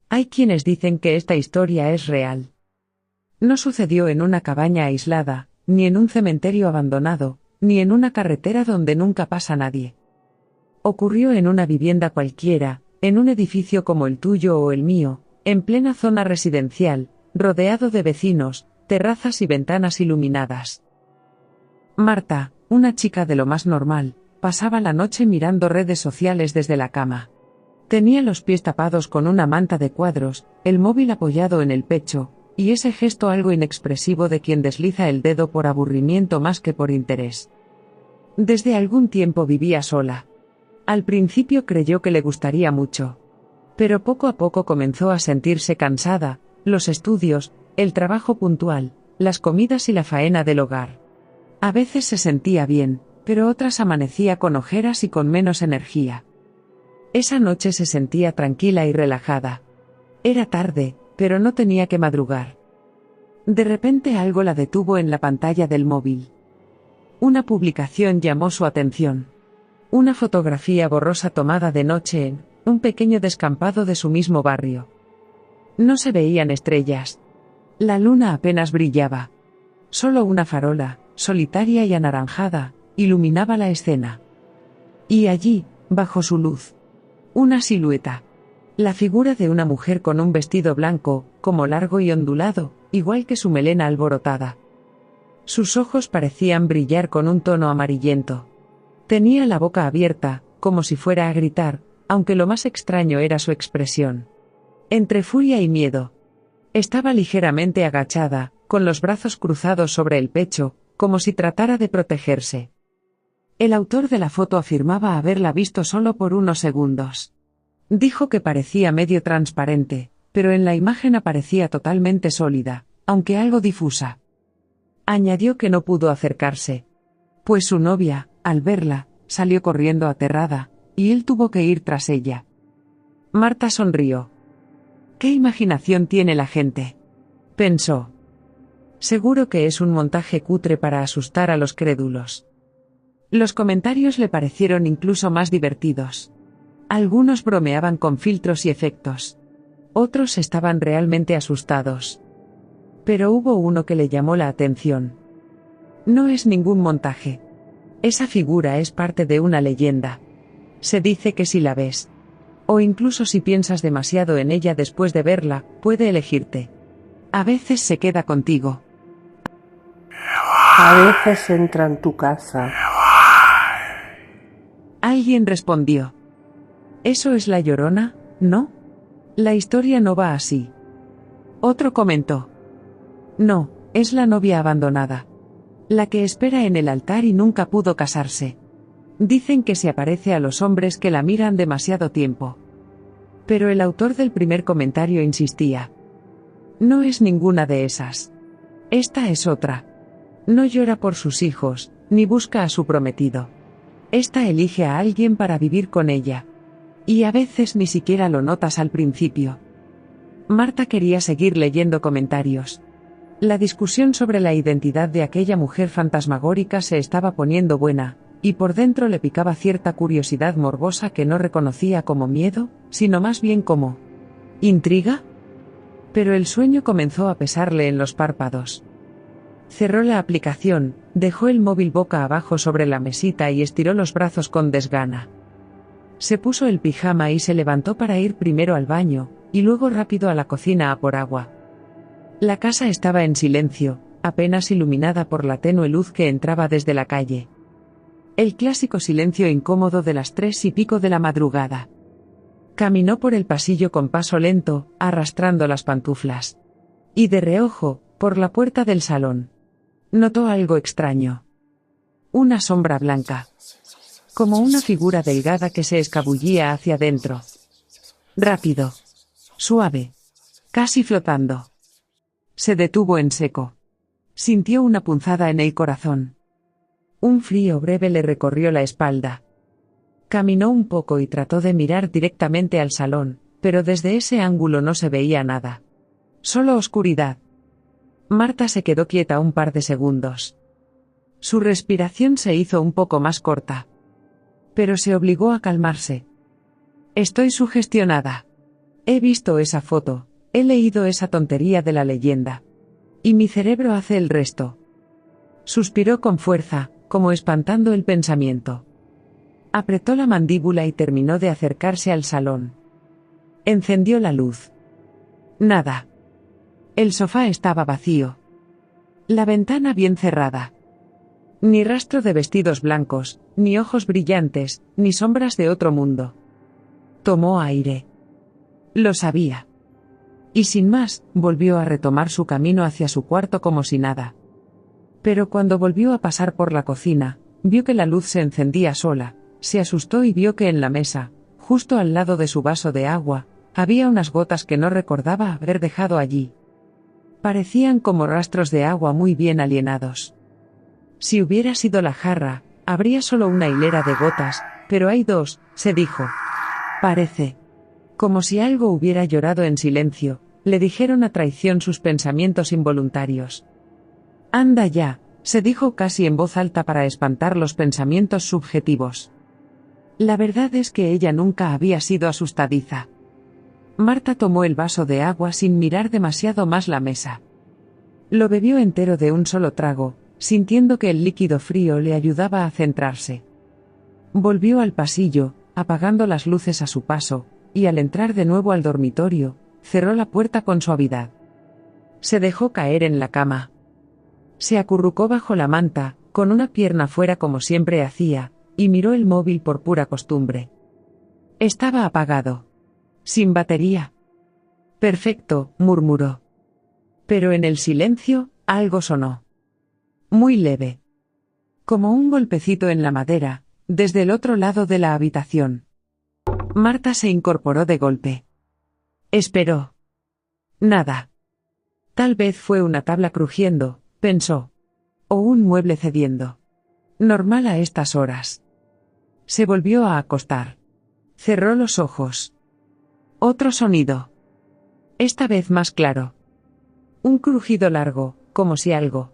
Hay quienes dicen que esta historia es real. No sucedió en una cabaña aislada, ni en un cementerio abandonado, ni en una carretera donde nunca pasa nadie. Ocurrió en una vivienda cualquiera, en un edificio como el tuyo o el mío, en plena zona residencial, rodeado de vecinos, terrazas y ventanas iluminadas. Marta, una chica de lo más normal, pasaba la noche mirando redes sociales desde la cama. Tenía los pies tapados con una manta de cuadros, el móvil apoyado en el pecho, y ese gesto algo inexpresivo de quien desliza el dedo por aburrimiento más que por interés. Desde algún tiempo vivía sola. Al principio creyó que le gustaría mucho. Pero poco a poco comenzó a sentirse cansada, los estudios, el trabajo puntual, las comidas y la faena del hogar. A veces se sentía bien, pero otras amanecía con ojeras y con menos energía. Esa noche se sentía tranquila y relajada. Era tarde, pero no tenía que madrugar. De repente algo la detuvo en la pantalla del móvil. Una publicación llamó su atención. Una fotografía borrosa tomada de noche en un pequeño descampado de su mismo barrio. No se veían estrellas. La luna apenas brillaba. Solo una farola, solitaria y anaranjada, iluminaba la escena. Y allí, bajo su luz, una silueta. La figura de una mujer con un vestido blanco, como largo y ondulado, igual que su melena alborotada. Sus ojos parecían brillar con un tono amarillento. Tenía la boca abierta, como si fuera a gritar, aunque lo más extraño era su expresión. Entre furia y miedo. Estaba ligeramente agachada, con los brazos cruzados sobre el pecho, como si tratara de protegerse. El autor de la foto afirmaba haberla visto solo por unos segundos. Dijo que parecía medio transparente, pero en la imagen aparecía totalmente sólida, aunque algo difusa. Añadió que no pudo acercarse. Pues su novia, al verla, salió corriendo aterrada, y él tuvo que ir tras ella. Marta sonrió. ¿Qué imaginación tiene la gente?, pensó. Seguro que es un montaje cutre para asustar a los crédulos. Los comentarios le parecieron incluso más divertidos. Algunos bromeaban con filtros y efectos. Otros estaban realmente asustados. Pero hubo uno que le llamó la atención. No es ningún montaje. Esa figura es parte de una leyenda. Se dice que si la ves, o incluso si piensas demasiado en ella después de verla, puede elegirte. A veces se queda contigo. A veces entra en tu casa. Alguien respondió. ¿Eso es la Llorona, no? La historia no va así. Otro comentó. No, es la novia abandonada. La que espera en el altar y nunca pudo casarse. Dicen que se aparece a los hombres que la miran demasiado tiempo. Pero el autor del primer comentario insistía. No es ninguna de esas. Esta es otra. No llora por sus hijos, ni busca a su prometido. Esta elige a alguien para vivir con ella. Y a veces ni siquiera lo notas al principio. Marta quería seguir leyendo comentarios. La discusión sobre la identidad de aquella mujer fantasmagórica se estaba poniendo buena, y por dentro le picaba cierta curiosidad morbosa que no reconocía como miedo, sino más bien como ¿intriga? Pero el sueño comenzó a pesarle en los párpados. Cerró la aplicación, dejó el móvil boca abajo sobre la mesita y estiró los brazos con desgana. Se puso el pijama y se levantó para ir primero al baño, y luego rápido a la cocina a por agua. La casa estaba en silencio, apenas iluminada por la tenue luz que entraba desde la calle. El clásico silencio incómodo de las 3:15 de la madrugada. Caminó por el pasillo con paso lento, arrastrando las pantuflas. Y de reojo, por la puerta del salón, notó algo extraño. Una sombra blanca. Como una figura delgada que se escabullía hacia adentro. Rápido. Suave. Casi flotando. Se detuvo en seco. Sintió una punzada en el corazón. Un frío breve le recorrió la espalda. Caminó un poco y trató de mirar directamente al salón, pero desde ese ángulo no se veía nada. Solo oscuridad. Marta se quedó quieta un par de segundos. Su respiración se hizo un poco más corta. Pero se obligó a calmarse. Estoy sugestionada. He visto esa foto, he leído esa tontería de la leyenda. Y mi cerebro hace el resto. Suspiró con fuerza, como espantando el pensamiento. Apretó la mandíbula y terminó de acercarse al salón. Encendió la luz. Nada. El sofá estaba vacío. La ventana bien cerrada. Ni rastro de vestidos blancos, ni ojos brillantes, ni sombras de otro mundo. Tomó aire. Lo sabía. Y sin más, volvió a retomar su camino hacia su cuarto como si nada. Pero cuando volvió a pasar por la cocina, vio que la luz se encendía sola, se asustó y vio que en la mesa, justo al lado de su vaso de agua, había unas gotas que no recordaba haber dejado allí. Parecían como rastros de agua muy bien alienados. Si hubiera sido la jarra, habría solo una hilera de gotas, pero hay dos, se dijo. Parece. Como si algo hubiera llorado en silencio, le dijeron a traición sus pensamientos involuntarios. Anda ya, se dijo casi en voz alta para espantar los pensamientos subjetivos. La verdad es que ella nunca había sido asustadiza. Marta tomó el vaso de agua sin mirar demasiado más la mesa. Lo bebió entero de un solo trago, sintiendo que el líquido frío le ayudaba a centrarse. Volvió al pasillo, apagando las luces a su paso, y al entrar de nuevo al dormitorio, cerró la puerta con suavidad. Se dejó caer en la cama. Se acurrucó bajo la manta, con una pierna fuera como siempre hacía, y miró el móvil por pura costumbre. Estaba apagado. Sin batería. Perfecto, murmuró. Pero en el silencio, algo sonó. Muy leve. Como un golpecito en la madera, desde el otro lado de la habitación. Marta se incorporó de golpe. Esperó. Nada. Tal vez fue una tabla crujiendo, pensó. O un mueble cediendo. Normal a estas horas. Se volvió a acostar. Cerró los ojos. Otro sonido. Esta vez más claro. Un crujido largo, como si algo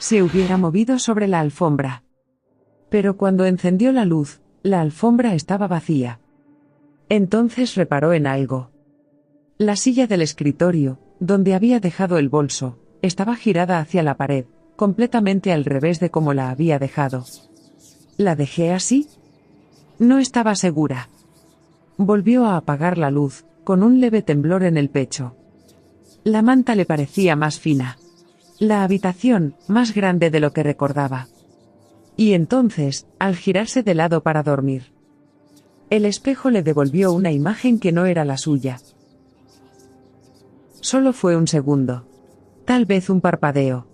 se hubiera movido sobre la alfombra. Pero cuando encendió la luz, la alfombra estaba vacía. Entonces reparó en algo. La silla del escritorio, donde había dejado el bolso, estaba girada hacia la pared, completamente al revés de como la había dejado. ¿La dejé así? No estaba segura. Volvió a apagar la luz, con un leve temblor en el pecho. La manta le parecía más fina. La habitación, más grande de lo que recordaba. Y entonces, al girarse de lado para dormir, el espejo le devolvió una imagen que no era la suya. Solo fue un segundo. Tal vez un parpadeo.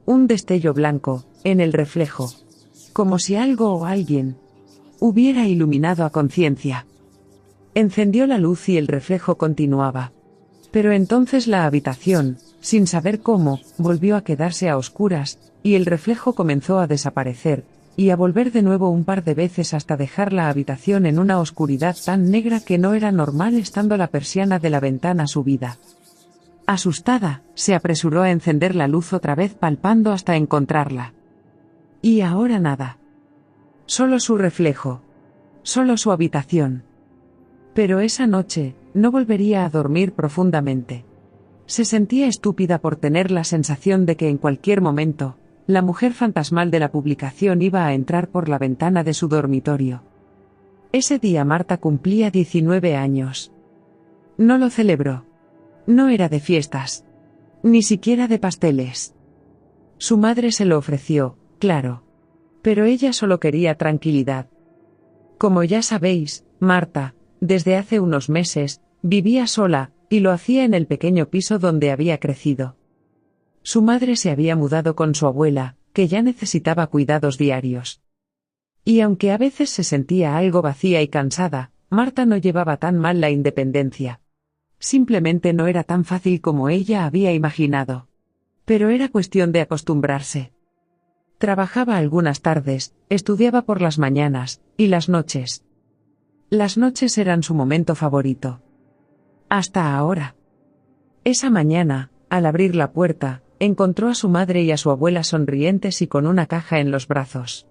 Un destello blanco, en el reflejo. Como si algo o alguien hubiera iluminado a conciencia. Encendió la luz y el reflejo continuaba. Pero entonces la habitación, sin saber cómo, volvió a quedarse a oscuras, y el reflejo comenzó a desaparecer, y a volver de nuevo un par de veces hasta dejar la habitación en una oscuridad tan negra que no era normal estando la persiana de la ventana subida. Asustada, se apresuró a encender la luz otra vez palpando hasta encontrarla. Y ahora nada. Solo su reflejo. Solo su habitación. Pero esa noche, no volvería a dormir profundamente. Se sentía estúpida por tener la sensación de que en cualquier momento, la mujer fantasmal de la publicación iba a entrar por la ventana de su dormitorio. Ese día Marta cumplía 19 años. No lo celebró. No era de fiestas. Ni siquiera de pasteles. Su madre se lo ofreció, claro. Pero ella solo quería tranquilidad. Como ya sabéis, Marta, desde hace unos meses, vivía sola, y lo hacía en el pequeño piso donde había crecido. Su madre se había mudado con su abuela, que ya necesitaba cuidados diarios. Y aunque a veces se sentía algo vacía y cansada, Marta no llevaba tan mal la independencia. Simplemente no era tan fácil como ella había imaginado. Pero era cuestión de acostumbrarse. Trabajaba algunas tardes, estudiaba por las mañanas, y las noches. Las noches eran su momento favorito. Hasta ahora. Esa mañana, al abrir la puerta, encontró a su madre y a su abuela sonrientes y con una caja en los brazos.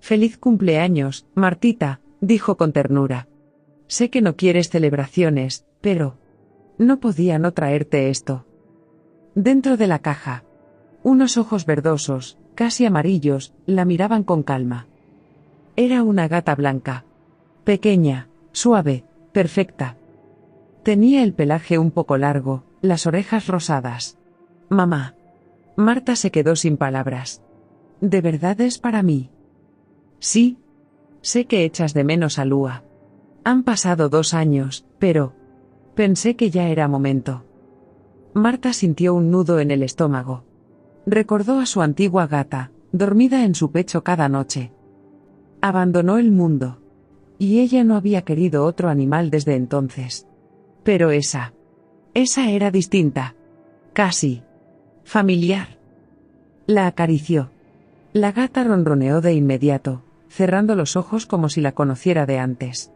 «Feliz cumpleaños, Martita», dijo con ternura. Sé que no quieres celebraciones, pero... No podía no traerte esto. Dentro de la caja. Unos ojos verdosos, casi amarillos, la miraban con calma. Era una gata blanca. Pequeña, suave, perfecta. Tenía el pelaje un poco largo, las orejas rosadas. Mamá. Marta se quedó sin palabras. ¿De verdad es para mí? Sí. Sé que echas de menos a Lua. Han pasado 2 años, pero... Pensé que ya era momento. Marta sintió un nudo en el estómago. Recordó a su antigua gata, dormida en su pecho cada noche. Abandonó el mundo. Y ella no había querido otro animal desde entonces. Pero esa era distinta. Casi familiar. La acarició. La gata ronroneó de inmediato, cerrando los ojos como si la conociera de antes.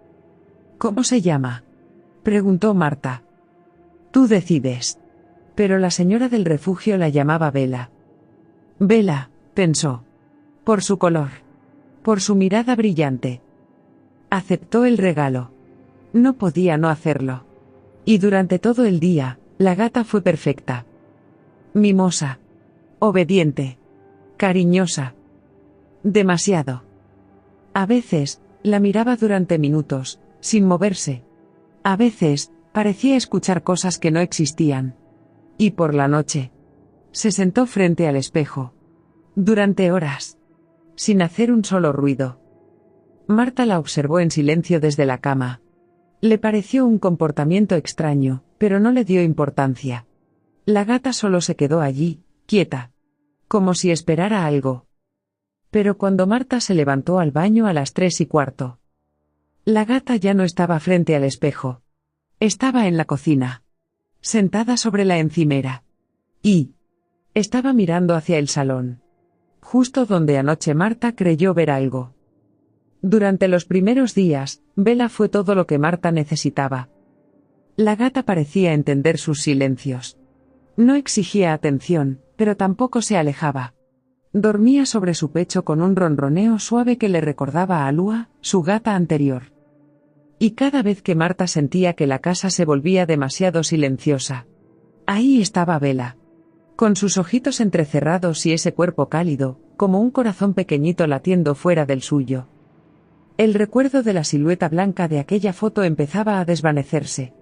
¿Cómo se llama?, preguntó Marta. Tú decides. Pero la señora del refugio la llamaba Bella. Bella, pensó. Por su color. Por su mirada brillante. Aceptó el regalo. No podía no hacerlo. Y durante todo el día, la gata fue perfecta. Mimosa. Obediente. Cariñosa. Demasiado. A veces, la miraba durante minutos, sin moverse. A veces, parecía escuchar cosas que no existían. Y por la noche, se sentó frente al espejo. Durante horas. Sin hacer un solo ruido. Marta la observó en silencio desde la cama. Le pareció un comportamiento extraño, pero no le dio importancia. La gata solo se quedó allí, quieta. Como si esperara algo. Pero cuando Marta se levantó al baño a las 3:15. La gata ya no estaba frente al espejo. Estaba en la cocina. Sentada sobre la encimera. Y... estaba mirando hacia el salón. Justo donde anoche Marta creyó ver algo. Durante los primeros días, Bella fue todo lo que Marta necesitaba. La gata parecía entender sus silencios. No exigía atención, pero tampoco se alejaba. Dormía sobre su pecho con un ronroneo suave que le recordaba a Lua, su gata anterior. Y cada vez que Marta sentía que la casa se volvía demasiado silenciosa, ahí estaba Bella. Con sus ojitos entrecerrados y ese cuerpo cálido, como un corazón pequeñito latiendo fuera del suyo. El recuerdo de la silueta blanca de aquella foto empezaba a desvanecerse.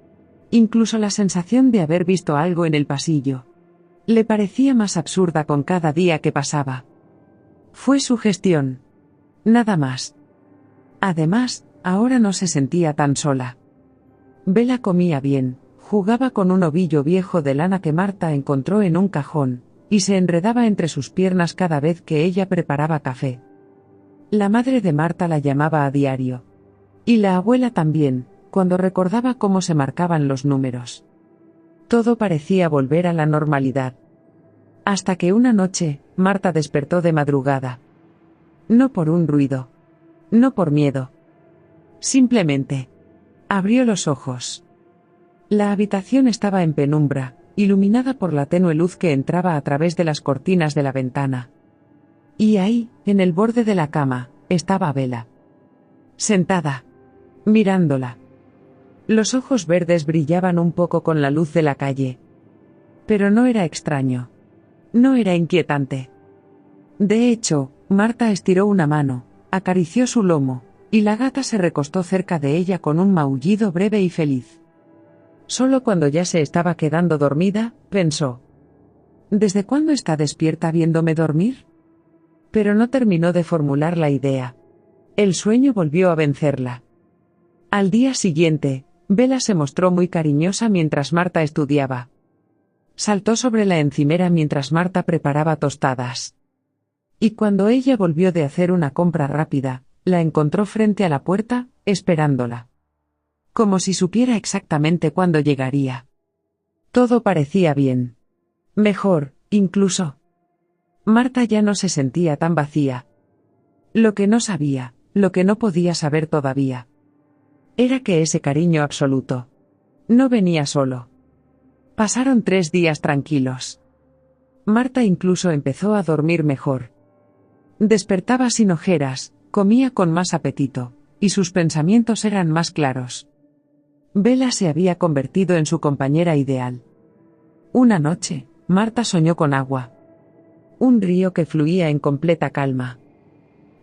Incluso la sensación de haber visto algo en el pasillo le parecía más absurda con cada día que pasaba. Fue sugestión. Nada más. Además, ahora no se sentía tan sola. Bella comía bien, jugaba con un ovillo viejo de lana que Marta encontró en un cajón, y se enredaba entre sus piernas cada vez que ella preparaba café. La madre de Marta la llamaba a diario. Y la abuela también, cuando recordaba cómo se marcaban los números. Todo parecía volver a la normalidad. Hasta que una noche, Marta despertó de madrugada. No por un ruido. No por miedo. Simplemente. Abrió los ojos. La habitación estaba en penumbra, iluminada por la tenue luz que entraba a través de las cortinas de la ventana. Y ahí, en el borde de la cama, estaba Bella. Sentada. Mirándola. Los ojos verdes brillaban un poco con la luz de la calle. Pero no era extraño. No era inquietante. De hecho, Marta estiró una mano, acarició su lomo, y la gata se recostó cerca de ella con un maullido breve y feliz. Solo cuando ya se estaba quedando dormida, pensó. ¿Desde cuándo está despierta viéndome dormir? Pero no terminó de formular la idea. El sueño volvió a vencerla. Al día siguiente, Bella se mostró muy cariñosa mientras Marta estudiaba. Saltó sobre la encimera mientras Marta preparaba tostadas. Y cuando ella volvió de hacer una compra rápida, la encontró frente a la puerta, esperándola. Como si supiera exactamente cuándo llegaría. Todo parecía bien. Mejor, incluso. Marta ya no se sentía tan vacía. Lo que no sabía, lo que no podía saber todavía, era que ese cariño absoluto no venía solo. Pasaron 3 días tranquilos. Marta incluso empezó a dormir mejor. Despertaba sin ojeras, comía con más apetito, y sus pensamientos eran más claros. Bella se había convertido en su compañera ideal. Una noche, Marta soñó con agua. Un río que fluía en completa calma.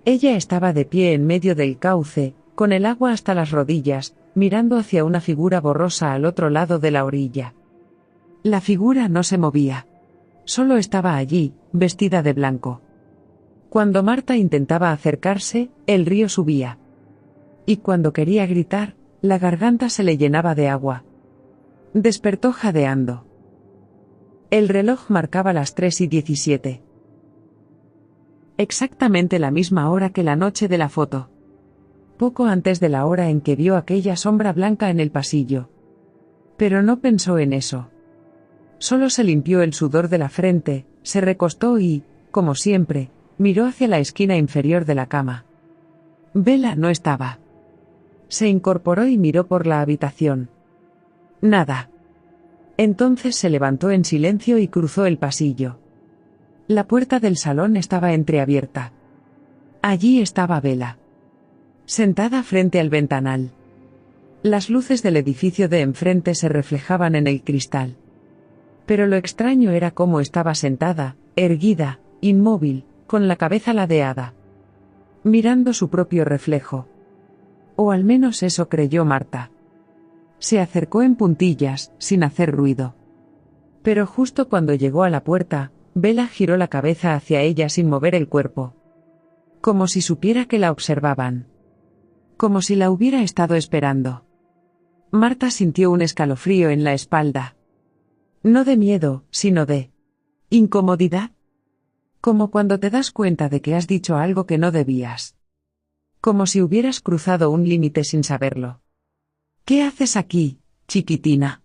Ella estaba de pie en medio del cauce, con el agua hasta las rodillas, mirando hacia una figura borrosa al otro lado de la orilla. La figura no se movía. Solo estaba allí, vestida de blanco. Cuando Marta intentaba acercarse, el río subía. Y cuando quería gritar, la garganta se le llenaba de agua. Despertó jadeando. El reloj marcaba las 3:17. Exactamente la misma hora que la noche de la foto. Poco antes de la hora en que vio aquella sombra blanca en el pasillo. Pero no pensó en eso. Solo se limpió el sudor de la frente, se recostó y, como siempre, miró hacia la esquina inferior de la cama. Bella no estaba. Se incorporó y miró por la habitación. Nada. Entonces se levantó en silencio y cruzó el pasillo. La puerta del salón estaba entreabierta. Allí estaba Bella. Sentada frente al ventanal. Las luces del edificio de enfrente se reflejaban en el cristal. Pero lo extraño era cómo estaba sentada, erguida, inmóvil, con la cabeza ladeada. Mirando su propio reflejo. O al menos eso creyó Marta. Se acercó en puntillas, sin hacer ruido. Pero justo cuando llegó a la puerta, Bella giró la cabeza hacia ella sin mover el cuerpo. Como si supiera que la observaban. Como si la hubiera estado esperando. Marta sintió un escalofrío en la espalda. No de miedo, sino de incomodidad. Como cuando te das cuenta de que has dicho algo que no debías. Como si hubieras cruzado un límite sin saberlo. ¿Qué haces aquí, chiquitina?,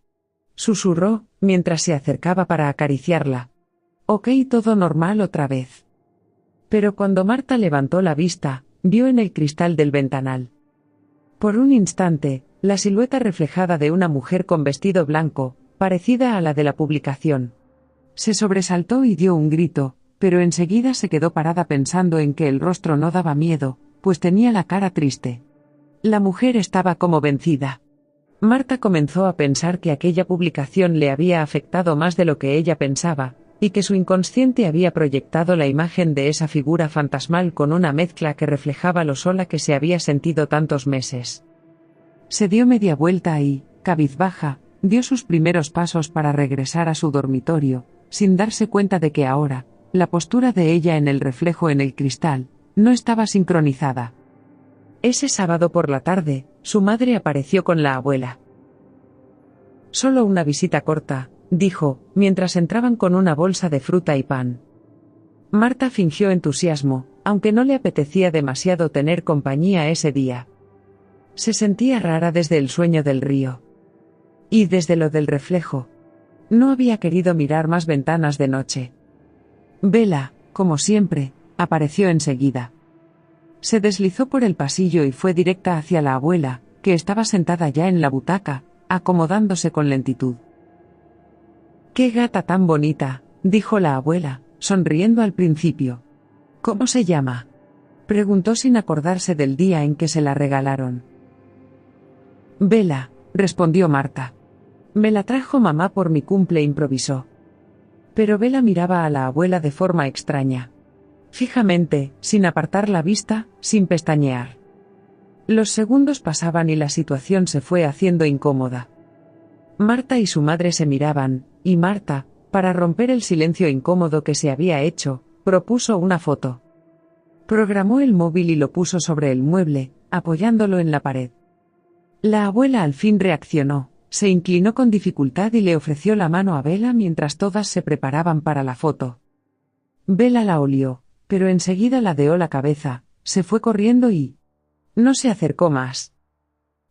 susurró, mientras se acercaba para acariciarla. Ok, todo normal otra vez. Pero cuando Marta levantó la vista, vio en el cristal del ventanal. Por un instante, la silueta reflejada de una mujer con vestido blanco, parecida a la de la publicación. Se sobresaltó y dio un grito, pero enseguida se quedó parada pensando en que el rostro no daba miedo, pues tenía la cara triste. La mujer estaba como vencida. Marta comenzó a pensar que aquella publicación le había afectado más de lo que ella pensaba, y que su inconsciente había proyectado la imagen de esa figura fantasmal con una mezcla que reflejaba lo sola que se había sentido tantos meses. Se dio media vuelta y, cabizbaja, dio sus primeros pasos para regresar a su dormitorio, sin darse cuenta de que ahora, la postura de ella en el reflejo en el cristal, no estaba sincronizada. Ese sábado por la tarde, su madre apareció con la abuela. Solo una visita corta, dijo, mientras entraban con una bolsa de fruta y pan. Marta fingió entusiasmo, aunque no le apetecía demasiado tener compañía ese día. Se sentía rara desde el sueño del río. Y desde lo del reflejo. No había querido mirar más ventanas de noche. Bella, como siempre, apareció enseguida. Se deslizó por el pasillo y fue directa hacia la abuela, que estaba sentada ya en la butaca, acomodándose con lentitud. «¡Qué gata tan bonita!», dijo la abuela, sonriendo al principio. «¿Cómo se llama?», preguntó sin acordarse del día en que se la regalaron. «Bella», respondió Marta. «Me la trajo mamá por mi cumple», improvisó. Pero Bella miraba a la abuela de forma extraña. Fijamente, sin apartar la vista, sin pestañear. Los segundos pasaban y la situación se fue haciendo incómoda. Marta y su madre se miraban, y Marta, para romper el silencio incómodo que se había hecho, propuso una foto. Programó el móvil y lo puso sobre el mueble, apoyándolo en la pared. La abuela al fin reaccionó, se inclinó con dificultad y le ofreció la mano a Bella mientras todas se preparaban para la foto. Bella la olió, pero enseguida ladeó la cabeza, se fue corriendo y no se acercó más.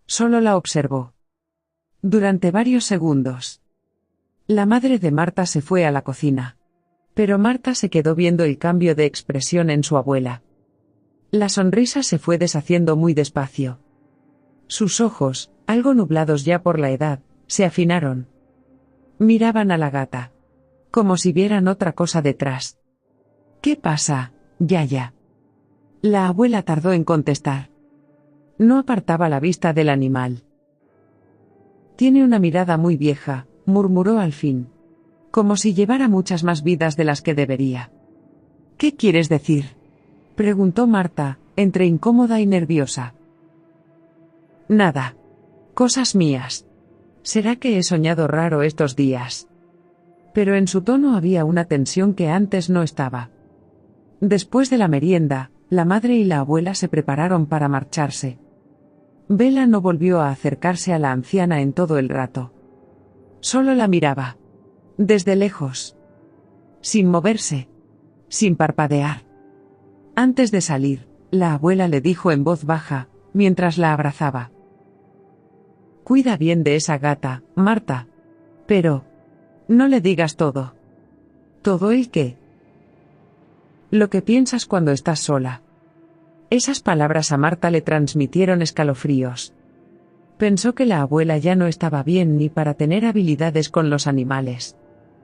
Solo la observó. Durante varios segundos. La madre de Marta se fue a la cocina. Pero Marta se quedó viendo el cambio de expresión en su abuela. La sonrisa se fue deshaciendo muy despacio. Sus ojos, algo nublados ya por la edad, se afinaron. Miraban a la gata. Como si vieran otra cosa detrás. «¿Qué pasa, Yaya?», la abuela tardó en contestar. No apartaba la vista del animal. Tiene una mirada muy vieja, murmuró al fin. Como si llevara muchas más vidas de las que debería. ¿Qué quieres decir? Preguntó Marta, entre incómoda y nerviosa. Nada. Cosas mías. ¿Será que he soñado raro estos días? Pero en su tono había una tensión que antes no estaba. Después de la merienda, la madre y la abuela se prepararon para marcharse. Bella no volvió a acercarse a la anciana en todo el rato. Solo la miraba. Desde lejos. Sin moverse. Sin parpadear. Antes de salir, la abuela le dijo en voz baja, mientras la abrazaba. Cuida bien de esa gata, Marta. Pero... no le digas todo. ¿Todo el qué? Lo que piensas cuando estás sola. Esas palabras a Marta le transmitieron escalofríos. Pensó que la abuela ya no estaba bien ni para tener habilidades con los animales.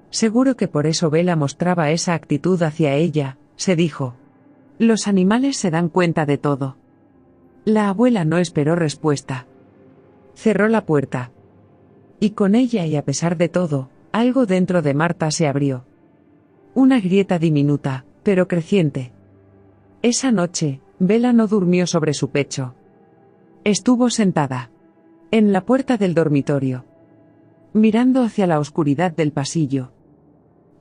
Seguro que por eso Bella mostraba esa actitud hacia ella, se dijo. Los animales se dan cuenta de todo. La abuela no esperó respuesta. Cerró la puerta. Y con ella y a pesar de todo, algo dentro de Marta se abrió. Una grieta diminuta, pero creciente. Esa noche, Bella no durmió sobre su pecho. Estuvo sentada. En la puerta del dormitorio. Mirando hacia la oscuridad del pasillo.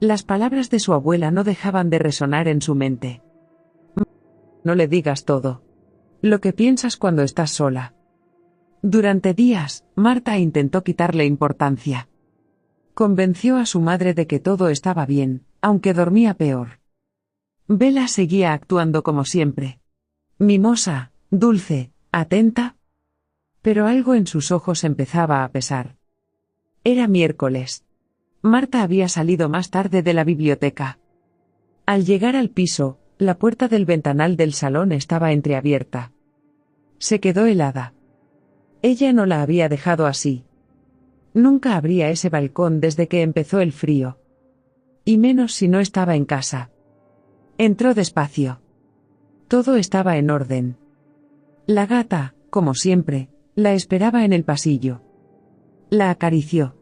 Las palabras de su abuela no dejaban de resonar en su mente. No le digas todo. Lo que piensas cuando estás sola. Durante días, Marta intentó quitarle importancia. Convenció a su madre de que todo estaba bien, aunque dormía peor. Bella seguía actuando como siempre. Mimosa, dulce, atenta. Pero algo en sus ojos empezaba a pesar. Era miércoles. Marta había salido más tarde de la biblioteca. Al llegar al piso, la puerta del ventanal del salón estaba entreabierta. Se quedó helada. Ella no la había dejado así. Nunca abría ese balcón desde que empezó el frío. Y menos si no estaba en casa. Entró despacio. Todo estaba en orden. La gata, como siempre, la esperaba en el pasillo. La acarició.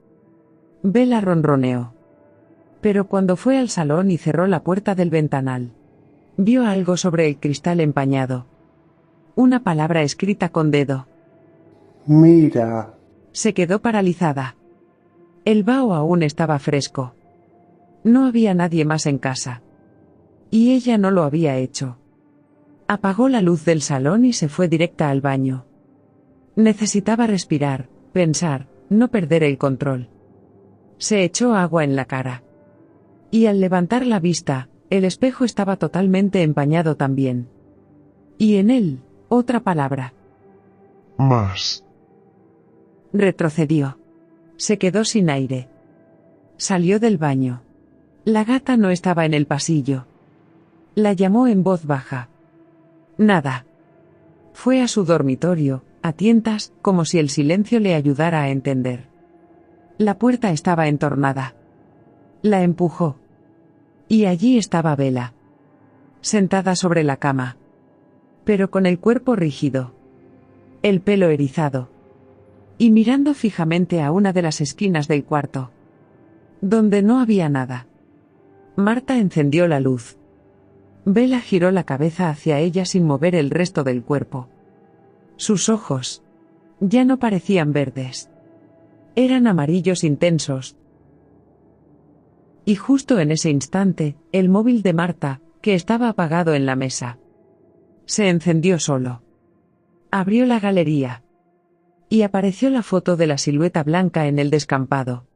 Bella ronroneó. Pero cuando fue al salón y cerró la puerta del ventanal, vio algo sobre el cristal empañado. Una palabra escrita con dedo. Mira. Se quedó paralizada. El vaho aún estaba fresco. No había nadie más en casa. Y ella no lo había hecho. Apagó la luz del salón y se fue directa al baño. Necesitaba respirar, pensar, no perder el control. Se echó agua en la cara. Y al levantar la vista, el espejo estaba totalmente empañado también. Y en él, otra palabra. Más. Retrocedió. Se quedó sin aire. Salió del baño. La gata no estaba en el pasillo. La llamó en voz baja. Nada. Fue a su dormitorio, a tientas, como si el silencio le ayudara a entender. La puerta estaba entornada. La empujó. Y allí estaba Bella. Sentada sobre la cama. Pero con el cuerpo rígido. El pelo erizado. Y mirando fijamente a una de las esquinas del cuarto. Donde no había nada. Marta encendió la luz. Bella giró la cabeza hacia ella sin mover el resto del cuerpo. Sus ojos. Ya no parecían verdes. Eran amarillos intensos. Y justo en ese instante, el móvil de Marta, que estaba apagado en la mesa, se encendió solo. Abrió la galería. Y apareció la foto de la silueta blanca en el descampado.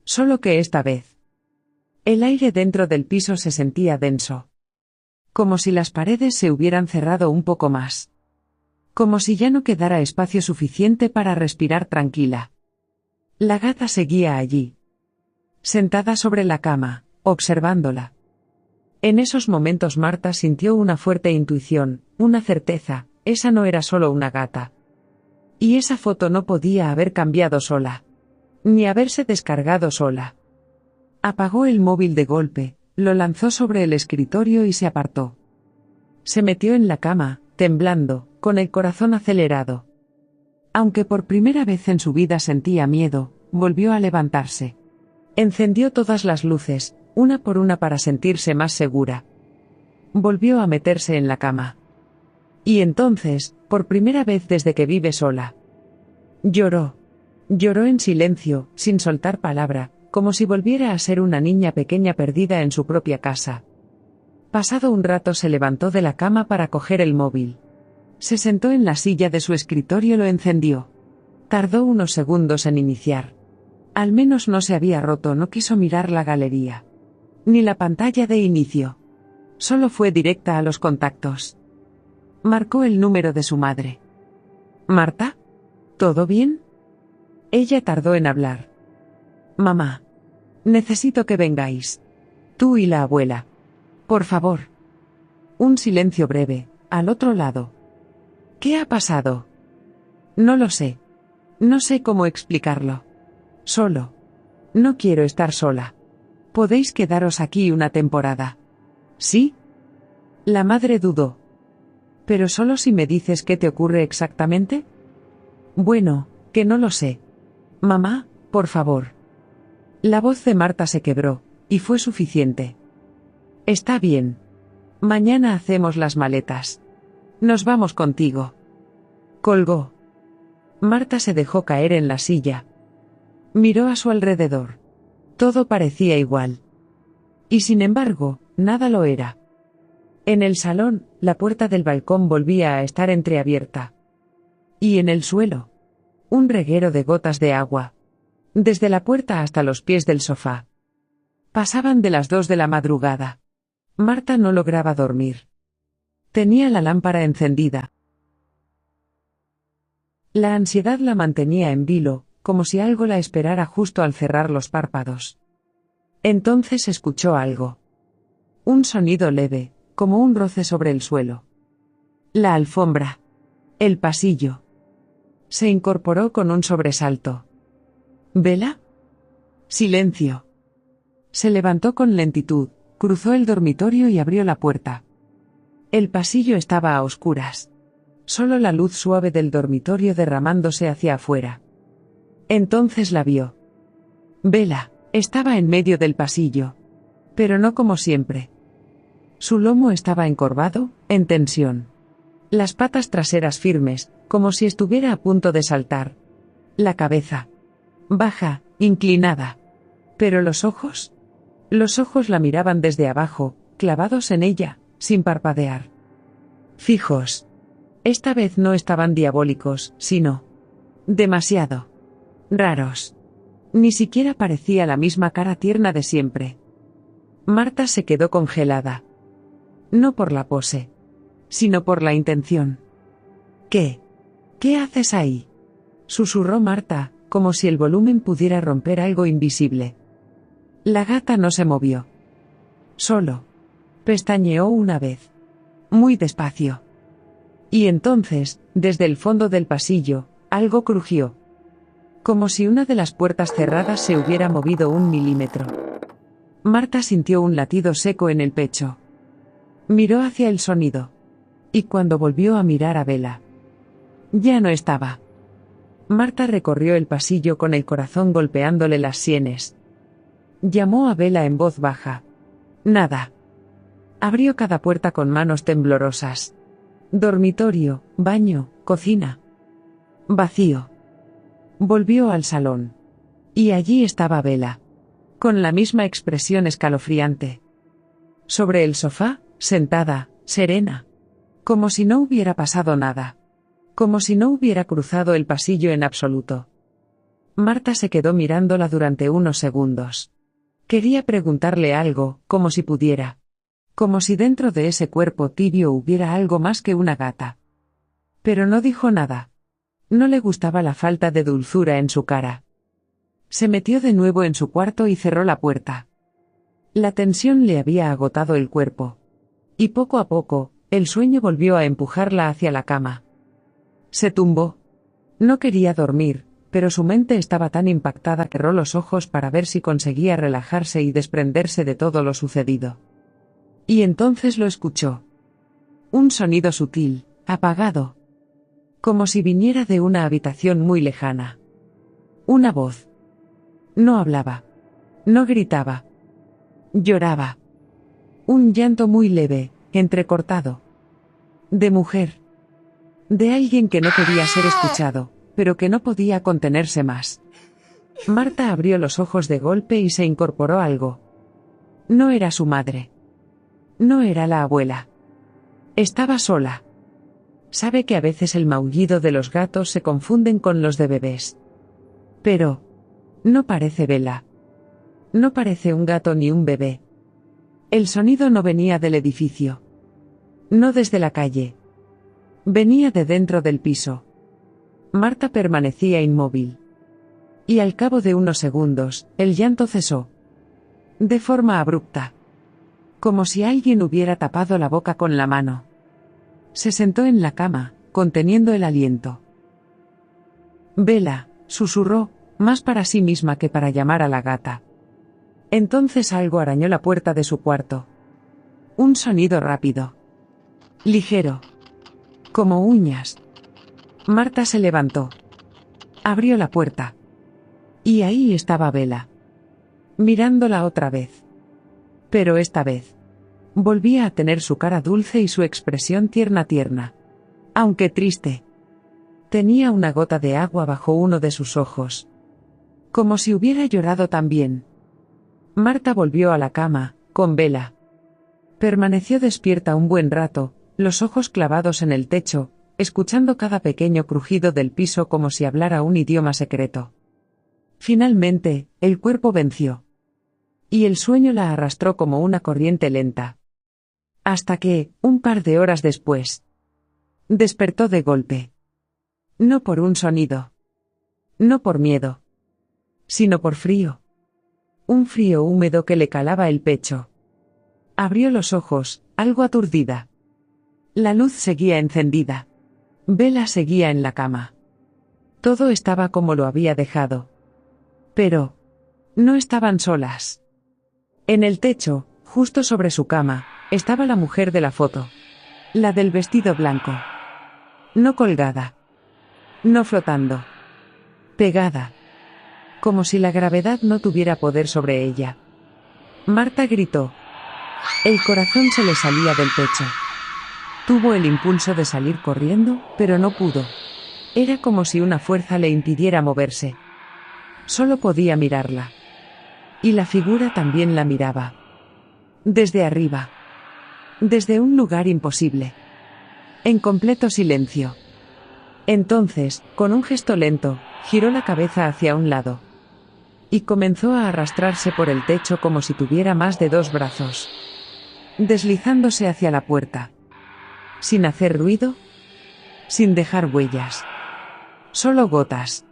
Solo que esta vez, el aire dentro del piso se sentía denso. Como si las paredes se hubieran cerrado un poco más. Como si ya no quedara espacio suficiente para respirar tranquila. La gata seguía allí. Sentada sobre la cama, observándola. En esos momentos Marta sintió una fuerte intuición, una certeza, esa no era solo una gata. Y esa foto no podía haber cambiado sola. Ni haberse descargado sola. Apagó el móvil de golpe, lo lanzó sobre el escritorio y se apartó. Se metió en la cama, temblando, con el corazón acelerado. Aunque por primera vez en su vida sentía miedo, volvió a levantarse. Encendió todas las luces, una por una para sentirse más segura. Volvió a meterse en la cama. Y entonces, por primera vez desde que vive sola, lloró. Lloró en silencio, sin soltar palabra, como si volviera a ser una niña pequeña perdida en su propia casa. Pasado un rato se levantó de la cama para coger el móvil. Se sentó en la silla de su escritorio y lo encendió. Tardó unos segundos en iniciar. Al menos no se había roto, no quiso mirar la galería. Ni la pantalla de inicio. Solo fue directa a los contactos. Marcó el número de su madre. ¿Marta? ¿Todo bien? Ella tardó en hablar. Mamá. Necesito que vengáis. Tú y la abuela. Por favor. Un silencio breve, al otro lado. ¿Qué ha pasado? No lo sé. No sé cómo explicarlo. Solo. No quiero estar sola. Podéis quedaros aquí una temporada. ¿Sí? La madre dudó. ¿Pero solo si me dices qué te ocurre exactamente? Bueno, que no lo sé. Mamá, por favor. La voz de Marta se quebró, y fue suficiente. Está bien. Mañana hacemos las maletas. Nos vamos contigo. Colgó. Marta se dejó caer en la silla. Miró a su alrededor. Todo parecía igual. Y sin embargo, nada lo era. En el salón, la puerta del balcón volvía a estar entreabierta. Y en el suelo, un reguero de gotas de agua. Desde la puerta hasta los pies del sofá. Pasaban de las 2 de la madrugada. Marta no lograba dormir. Tenía la lámpara encendida. La ansiedad la mantenía en vilo, como si algo la esperara justo al cerrar los párpados. Entonces escuchó algo. Un sonido leve, como un roce sobre el suelo. La alfombra. El pasillo. Se incorporó con un sobresalto. ¿Vela? Silencio. Se levantó con lentitud, cruzó el dormitorio y abrió la puerta. El pasillo estaba a oscuras. Solo la luz suave del dormitorio derramándose hacia afuera. Entonces la vio. Vela, estaba en medio del pasillo. Pero no como siempre. Su lomo estaba encorvado, en tensión. Las patas traseras firmes, como si estuviera a punto de saltar. La cabeza. Baja, inclinada. Pero los ojos. Los ojos la miraban desde abajo, clavados en ella, sin parpadear. Fijos. Esta vez no estaban diabólicos, sino demasiado raros. Ni siquiera parecía la misma cara tierna de siempre. Marta se quedó congelada. No por la pose, sino por la intención. ¿Qué? ¿Qué haces ahí? Susurró Marta, como si el volumen pudiera romper algo invisible. La gata no se movió. Solo pestañeó una vez. Muy despacio. Y entonces, desde el fondo del pasillo, algo crujió. Como si una de las puertas cerradas se hubiera movido 1 milímetro. Marta sintió un latido seco en el pecho. Miró hacia el sonido. Y cuando volvió a mirar a Vela, ya no estaba. Marta recorrió el pasillo con el corazón golpeándole las sienes. Llamó a Vela en voz baja. Nada. Abrió cada puerta con manos temblorosas. Dormitorio, baño, cocina. Vacío. Volvió al salón. Y allí estaba Vela. Con la misma expresión escalofriante. Sobre el sofá, sentada, serena. Como si no hubiera pasado nada. Como si no hubiera cruzado el pasillo en absoluto. Marta se quedó mirándola durante unos segundos. Quería preguntarle algo, como si pudiera. Como si dentro de ese cuerpo tibio hubiera algo más que una gata. Pero no dijo nada. No le gustaba la falta de dulzura en su cara. Se metió de nuevo en su cuarto y cerró la puerta. La tensión le había agotado el cuerpo. Y poco a poco, el sueño volvió a empujarla hacia la cama. Se tumbó. No quería dormir, pero su mente estaba tan impactada que cerró los ojos para ver si conseguía relajarse y desprenderse de todo lo sucedido. Y entonces lo escuchó. Un sonido sutil, apagado. como si viniera de una habitación muy lejana. Una voz. No hablaba. No gritaba. Lloraba. Un llanto muy leve, entrecortado. De mujer. De alguien que no quería ser escuchado, pero que no podía contenerse más. Marta abrió los ojos de golpe y se incorporó algo. No era su madre. No era la abuela. Estaba sola. Sabe que a veces el maullido de los gatos se confunden con los de bebés. Pero no parece Bella. No parece un gato ni un bebé. El sonido no venía del edificio. No desde la calle. Venía de dentro del piso. Marta permanecía inmóvil. Y al cabo de unos segundos, el llanto cesó. De forma abrupta. Como si alguien hubiera tapado la boca con la mano. Se sentó en la cama, conteniendo el aliento. Bella, susurró, más para sí misma que para llamar a la gata. Entonces algo arañó la puerta de su cuarto. Un sonido rápido. Ligero. Como uñas. Marta se levantó. Abrió la puerta. Y ahí estaba Bella. Mirándola otra vez. Pero esta vez. Volvía a tener su cara dulce y su expresión tierna. Aunque triste. Tenía una gota de agua bajo uno de sus ojos. Como si hubiera llorado también. Marta volvió a la cama, con Bella. Permaneció despierta un buen rato, los ojos clavados en el techo, escuchando cada pequeño crujido del piso como si hablara un idioma secreto. Finalmente, el cuerpo venció. Y el sueño la arrastró como una corriente lenta. Hasta que, un par de horas después, despertó de golpe. No por un sonido. No por miedo. Sino por frío. Un frío húmedo que le calaba el pecho. Abrió los ojos, algo aturdida. La luz seguía encendida. Bella seguía en la cama. Todo estaba como lo había dejado. Pero no estaban solas. En el techo, justo sobre su cama, estaba la mujer de la foto. La del vestido blanco. No colgada. No flotando. Pegada. Como si la gravedad no tuviera poder sobre ella. Marta gritó. El corazón se le salía del pecho. Tuvo el impulso de salir corriendo, pero no pudo. Era como si una fuerza le impidiera moverse. Solo podía mirarla. Y la figura también la miraba. Desde arriba. Desde un lugar imposible. En completo silencio. Entonces, con un gesto lento, giró la cabeza hacia un lado. Y comenzó a arrastrarse por el techo como si tuviera más de 2 brazos. Deslizándose hacia la puerta. Sin hacer ruido. Sin dejar huellas. Solo gotas.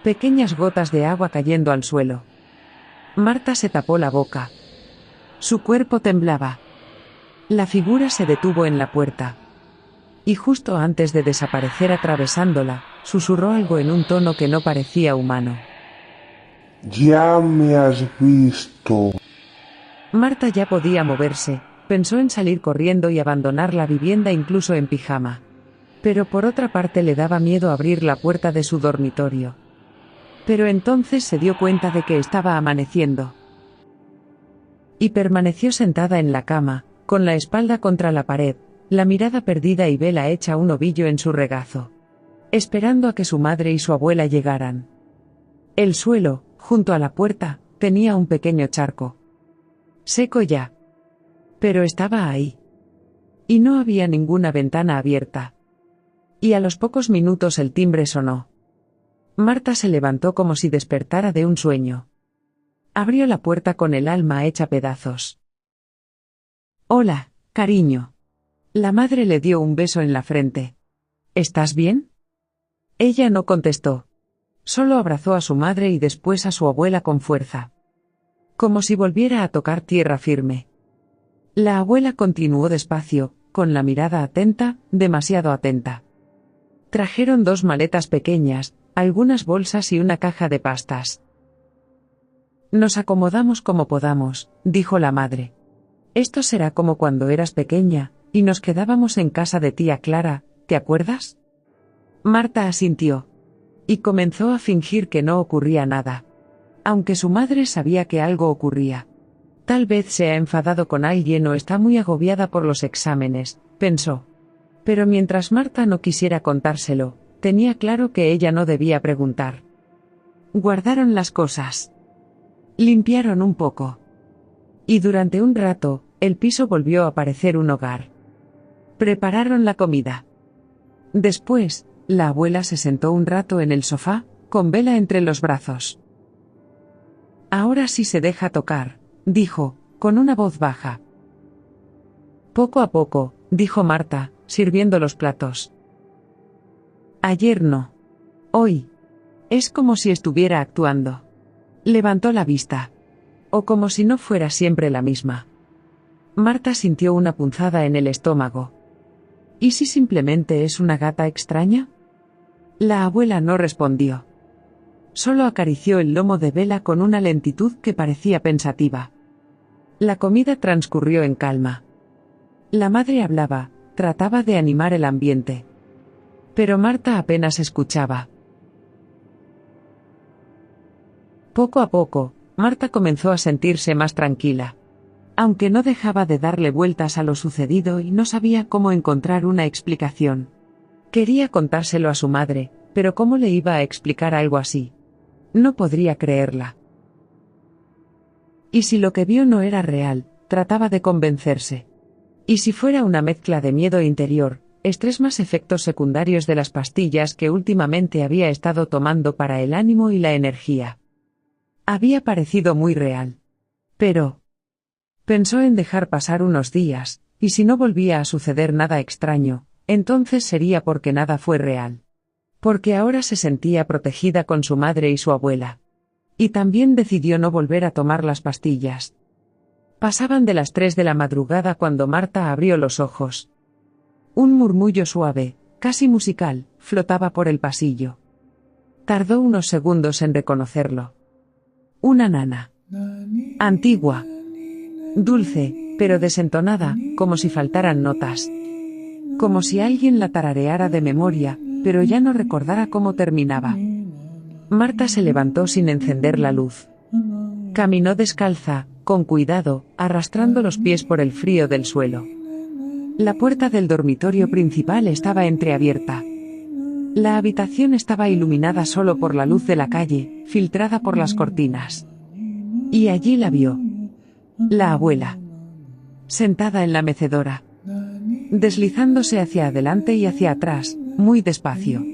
Pequeñas gotas de agua cayendo al suelo. Marta se tapó la boca. Su cuerpo temblaba. La figura se detuvo en la puerta. Y justo antes de desaparecer atravesándola, susurró algo en un tono que no parecía humano. Ya me has visto. Marta ya podía moverse, pensó en salir corriendo y abandonar la vivienda incluso en pijama. Pero por otra parte le daba miedo abrir la puerta de su dormitorio. Pero entonces se dio cuenta de que estaba amaneciendo. Y permaneció sentada en la cama, con la espalda contra la pared, la mirada perdida y Bella hecha un ovillo en su regazo. Esperando a que su madre y su abuela llegaran. El suelo, junto a la puerta, tenía un pequeño charco. Seco ya. Pero estaba ahí. Y no había ninguna ventana abierta. Y a los pocos minutos el timbre sonó. Marta se levantó como si despertara de un sueño. Abrió la puerta con el alma hecha pedazos. Hola, cariño. La madre le dio un beso en la frente. ¿Estás bien? Ella no contestó. Solo abrazó a su madre y después a su abuela con fuerza. Como si volviera a tocar tierra firme. La abuela continuó despacio, con la mirada atenta, demasiado atenta. Trajeron 2 maletas pequeñas, algunas bolsas y una caja de pastas. Nos acomodamos como podamos, dijo la madre. Esto será como cuando eras pequeña, y nos quedábamos en casa de tía Clara, ¿te acuerdas? Marta asintió. Y comenzó a fingir que no ocurría nada. Aunque su madre sabía que algo ocurría. Tal vez se ha enfadado con alguien o está muy agobiada por los exámenes, pensó. Pero mientras Marta no quisiera contárselo, tenía claro que ella no debía preguntar. Guardaron las cosas. Limpiaron un poco. Y durante un rato, el piso volvió a parecer un hogar. Prepararon la comida. Después, la abuela se sentó un rato en el sofá, con Bella entre los brazos. Ahora sí se deja tocar, dijo, con una voz baja. Poco a poco, dijo Marta, sirviendo los platos. Ayer no. Hoy. Es como si estuviera actuando. Levantó la vista. O como si no fuera siempre la misma. Marta sintió una punzada en el estómago. ¿Y si simplemente es una gata extraña? La abuela no respondió. Solo acarició el lomo de Bella con una lentitud que parecía pensativa. La comida transcurrió en calma. La madre hablaba, trataba de animar el ambiente. Pero Marta apenas escuchaba. Poco a poco, Marta comenzó a sentirse más tranquila. Aunque no dejaba de darle vueltas a lo sucedido y no sabía cómo encontrar una explicación. Quería contárselo a su madre, pero ¿cómo le iba a explicar algo así? No podría creerla. Y si lo que vio no era real, trataba de convencerse. Y si fuera una mezcla de miedo interior, estrés más efectos secundarios de las pastillas que últimamente había estado tomando para el ánimo y la energía. Había parecido muy real. Pero pensó en dejar pasar unos días, y si no volvía a suceder nada extraño, entonces sería porque nada fue real. Porque ahora se sentía protegida con su madre y su abuela. Y también decidió no volver a tomar las pastillas. Pasaban de las 3 de la madrugada cuando Marta abrió los ojos. Un murmullo suave, casi musical, flotaba por el pasillo. Tardó unos segundos en reconocerlo. Una nana. Antigua. Dulce, pero desentonada, como si faltaran notas. Como si alguien la tarareara de memoria, pero ya no recordara cómo terminaba. Marta se levantó sin encender la luz. Caminó descalza, con cuidado, arrastrando los pies por el frío del suelo. La puerta del dormitorio principal estaba entreabierta. La habitación estaba iluminada solo por la luz de la calle, filtrada por las cortinas. Y allí la vio. La abuela. Sentada en la mecedora. Deslizándose hacia adelante y hacia atrás, muy despacio.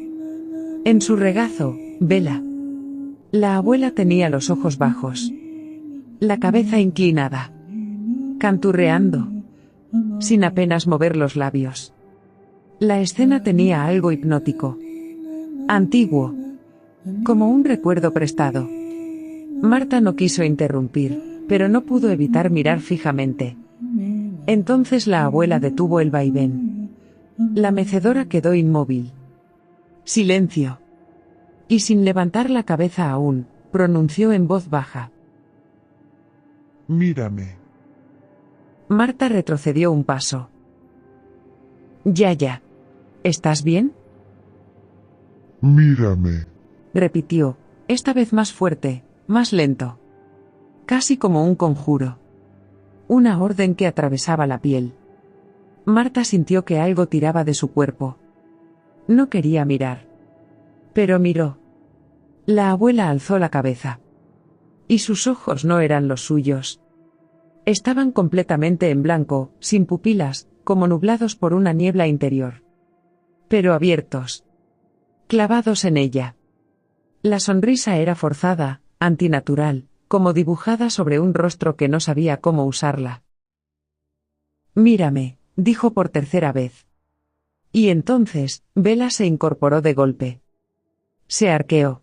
En su regazo, Bella. La abuela tenía los ojos bajos. La cabeza inclinada. Canturreando. Sin apenas mover los labios. La escena tenía algo hipnótico. Antiguo. Como un recuerdo prestado. Marta no quiso interrumpir, pero no pudo evitar mirar fijamente. Entonces la abuela detuvo el vaivén. La mecedora quedó inmóvil. Silencio. Y sin levantar la cabeza aún, pronunció en voz baja. Mírame. Marta retrocedió un paso. Ya. ¿Estás bien? Mírame. Repitió, esta vez más fuerte, más lento. Casi como un conjuro. Una orden que atravesaba la piel. Marta sintió que algo tiraba de su cuerpo. No quería mirar. Pero miró. La abuela alzó la cabeza. Y sus ojos no eran los suyos. Estaban completamente en blanco, sin pupilas, como nublados por una niebla interior. Pero abiertos. Clavados en ella. La sonrisa era forzada, antinatural, como dibujada sobre un rostro que no sabía cómo usarla. Mírame, dijo por tercera vez. Y entonces, Bella se incorporó de golpe. Se arqueó.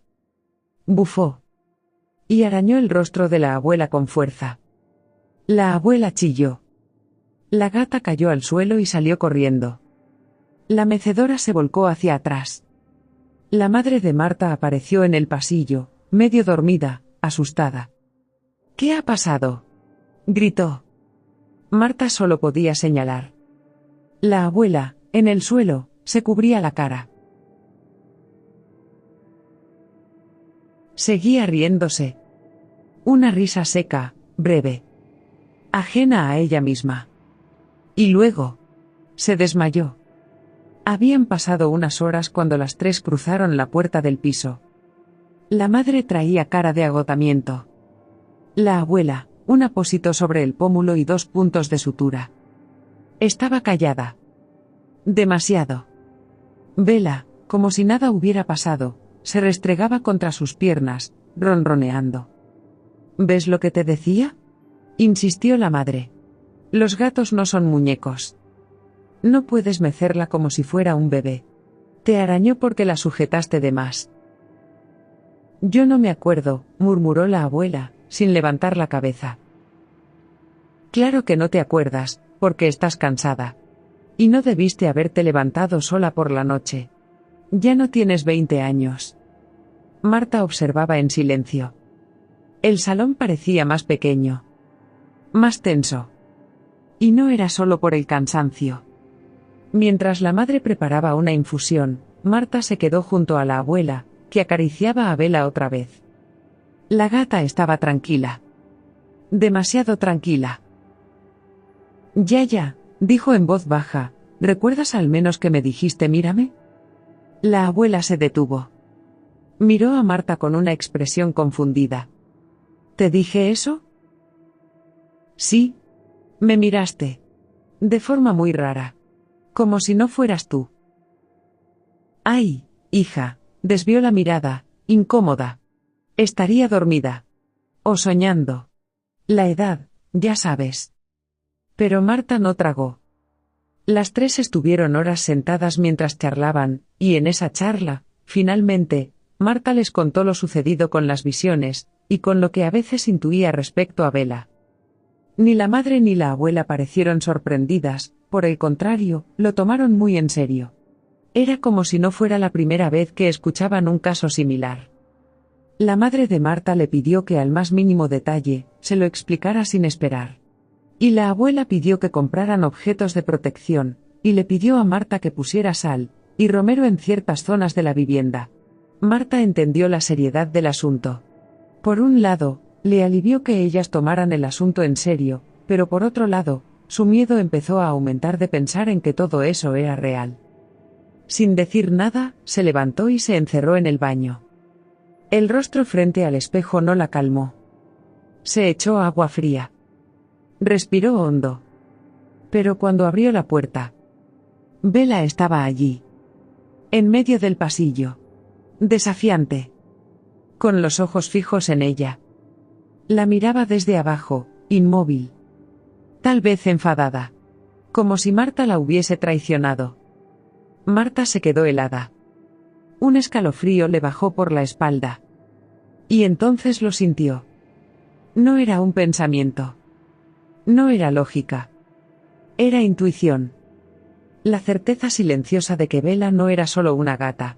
Bufó. Y arañó el rostro de la abuela con fuerza. La abuela chilló. La gata cayó al suelo y salió corriendo. La mecedora se volcó hacia atrás. La madre de Marta apareció en el pasillo, medio dormida, asustada. ¿Qué ha pasado?, gritó. Marta solo podía señalar. La abuela, en el suelo, se cubría la cara. Seguía riéndose. Una risa seca, breve. Ajena a ella misma. Y luego se desmayó. Habían pasado unas horas cuando las tres cruzaron la puerta del piso. La madre traía cara de agotamiento. La abuela, un apósito sobre el pómulo y 2 puntos de sutura. Estaba callada. Demasiado. Bella, como si nada hubiera pasado, se restregaba contra sus piernas, ronroneando. ¿Ves lo que te decía?, insistió la madre. Los gatos no son muñecos. No puedes mecerla como si fuera un bebé. Te arañó porque la sujetaste de más. Yo no me acuerdo, murmuró la abuela, sin levantar la cabeza. Claro que no te acuerdas, porque estás cansada. Y no debiste haberte levantado sola por la noche. Ya no tienes 20 años. Marta observaba en silencio. El salón parecía más pequeño. Más tenso. Y no era solo por el cansancio. Mientras la madre preparaba una infusión, Marta se quedó junto a la abuela, que acariciaba a Bella otra vez. La gata estaba tranquila. Demasiado tranquila. Ya, dijo en voz baja, ¿recuerdas al menos que me dijiste mírame? La abuela se detuvo. Miró a Marta con una expresión confundida. ¿Te dije eso? Sí. Me miraste. De forma muy rara. Como si no fueras tú. Ay, hija, desvió la mirada, incómoda. Estaría dormida. O soñando. La edad, ya sabes. Pero Marta no tragó. Las tres estuvieron horas sentadas mientras charlaban, y en esa charla, finalmente, Marta les contó lo sucedido con las visiones, y con lo que a veces intuía respecto a Bella. Ni la madre ni la abuela parecieron sorprendidas, por el contrario, lo tomaron muy en serio. Era como si no fuera la primera vez que escuchaban un caso similar. La madre de Marta le pidió que al más mínimo detalle, se lo explicara sin esperar. Y la abuela pidió que compraran objetos de protección, y le pidió a Marta que pusiera sal y romero en ciertas zonas de la vivienda. Marta entendió la seriedad del asunto. Por un lado, le alivió que ellas tomaran el asunto en serio, pero por otro lado, su miedo empezó a aumentar de pensar en que todo eso era real. Sin decir nada, se levantó y se encerró en el baño. El rostro frente al espejo no la calmó. Se echó agua fría. Respiró hondo. Pero cuando abrió la puerta, Bella estaba allí. En medio del pasillo. Desafiante. Con los ojos fijos en ella. La miraba desde abajo, inmóvil. Tal vez enfadada. Como si Marta la hubiese traicionado. Marta se quedó helada. Un escalofrío le bajó por la espalda. Y entonces lo sintió. No era un pensamiento. No era lógica. Era intuición. La certeza silenciosa de que Bella no era solo una gata.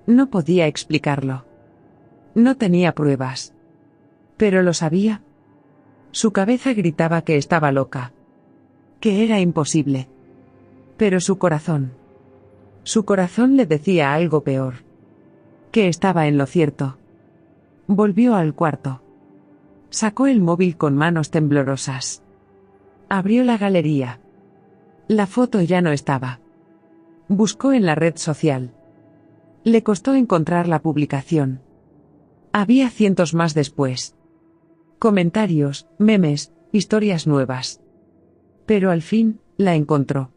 No podía explicarlo. No tenía pruebas. Pero lo sabía. Su cabeza gritaba que estaba loca. Que era imposible. Pero su corazón le decía algo peor. Que estaba en lo cierto. Volvió al cuarto. Sacó el móvil con manos temblorosas. Abrió la galería. La foto ya no estaba. Buscó en la red social. Le costó encontrar la publicación. Había cientos más después. Comentarios, memes, historias nuevas. Pero al fin, la encontró.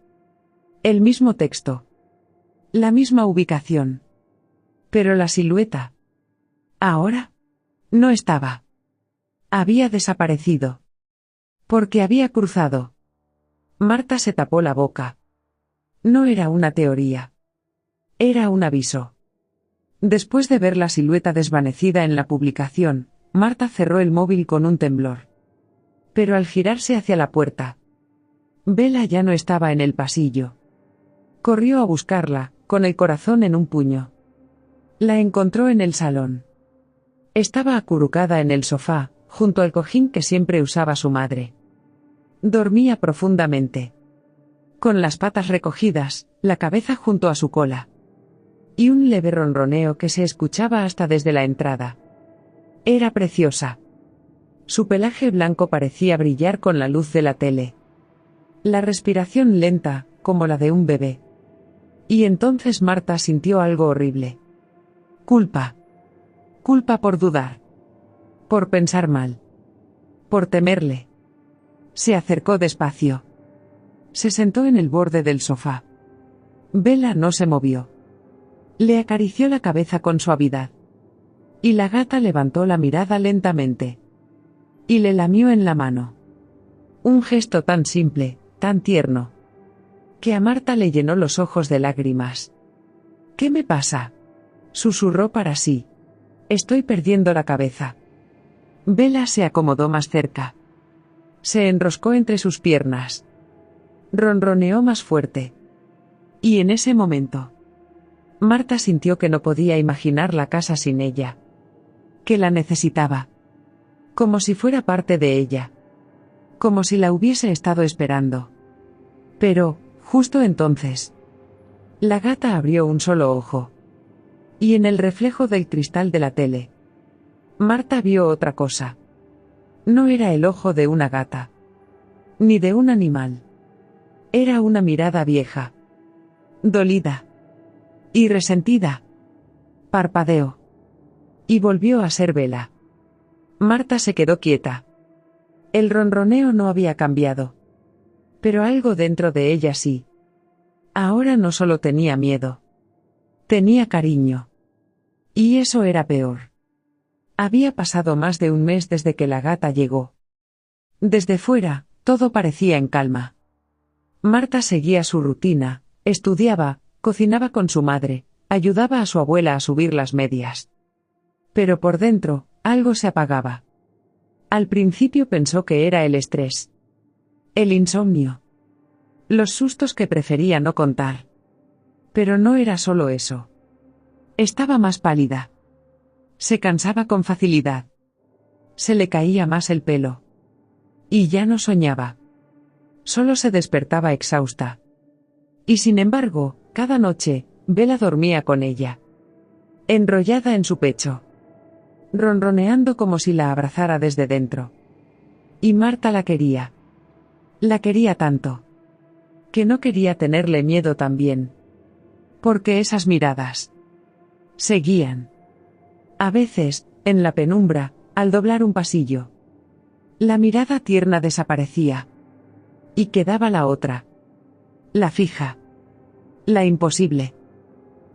El mismo texto. La misma ubicación. Pero la silueta. Ahora. No estaba. Había desaparecido. Porque había cruzado. Marta se tapó la boca. No era una teoría. Era un aviso. Después de ver la silueta desvanecida en la publicación, Marta cerró el móvil con un temblor. Pero al girarse hacia la puerta, Bella ya no estaba en el pasillo. Corrió a buscarla, con el corazón en un puño. La encontró en el salón. Estaba acurrucada en el sofá, junto al cojín que siempre usaba su madre. Dormía profundamente. Con las patas recogidas, la cabeza junto a su cola. Y un leve ronroneo que se escuchaba hasta desde la entrada. Era preciosa. Su pelaje blanco parecía brillar con la luz de la tele. La respiración lenta, como la de un bebé. Y entonces Marta sintió algo horrible. Culpa. Culpa por dudar. Por pensar mal. Por temerle. Se acercó despacio. Se sentó en el borde del sofá. Bella no se movió. Le acarició la cabeza con suavidad. Y la gata levantó la mirada lentamente. Y le lamió en la mano. Un gesto tan simple, tan tierno, que a Marta le llenó los ojos de lágrimas. ¿Qué me pasa?, susurró para sí. Estoy perdiendo la cabeza. Bella se acomodó más cerca. Se enroscó entre sus piernas. Ronroneó más fuerte. Y en ese momento, Marta sintió que no podía imaginar la casa sin ella. Que la necesitaba. Como si fuera parte de ella. Como si la hubiese estado esperando. Pero, justo entonces, la gata abrió un solo ojo. Y en el reflejo del cristal de la tele, Marta vio otra cosa. No era el ojo de una gata. Ni de un animal. Era una mirada vieja. Dolida. Y resentida. Parpadeó. Y volvió a ser Bella. Marta se quedó quieta. El ronroneo no había cambiado. Pero algo dentro de ella sí. Ahora no solo tenía miedo. Tenía cariño. Y eso era peor. Había pasado más de un mes desde que la gata llegó. Desde fuera, todo parecía en calma. Marta seguía su rutina, estudiaba, cocinaba con su madre, ayudaba a su abuela a subir las medias. Pero por dentro, algo se apagaba. Al principio pensó que era el estrés. El insomnio. Los sustos que prefería no contar. Pero no era solo eso. Estaba más pálida. Se cansaba con facilidad. Se le caía más el pelo. Y ya no soñaba. Solo se despertaba exhausta. Y sin embargo, cada noche, Bella dormía con ella. Enrollada en su pecho. Ronroneando como si la abrazara desde dentro. Y Marta la quería. La quería tanto. Que no quería tenerle miedo también. Porque esas miradas seguían. A veces, en la penumbra, al doblar un pasillo. La mirada tierna desaparecía. Y quedaba la otra. La fija. La imposible.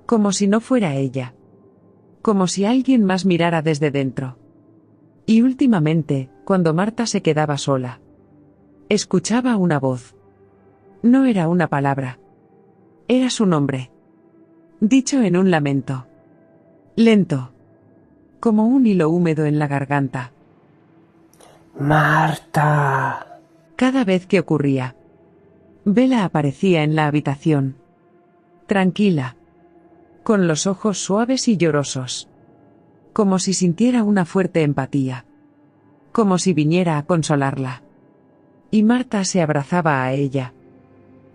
Como si no fuera ella. Como si alguien más mirara desde dentro. Y últimamente, cuando Marta se quedaba sola, escuchaba una voz. No era una palabra. Era su nombre. Dicho en un lamento. Lento. Como un hilo húmedo en la garganta. Marta. Cada vez que ocurría, Bella aparecía en la habitación. Tranquila. Con los ojos suaves y llorosos. Como si sintiera una fuerte empatía. Como si viniera a consolarla. Y Marta se abrazaba a ella.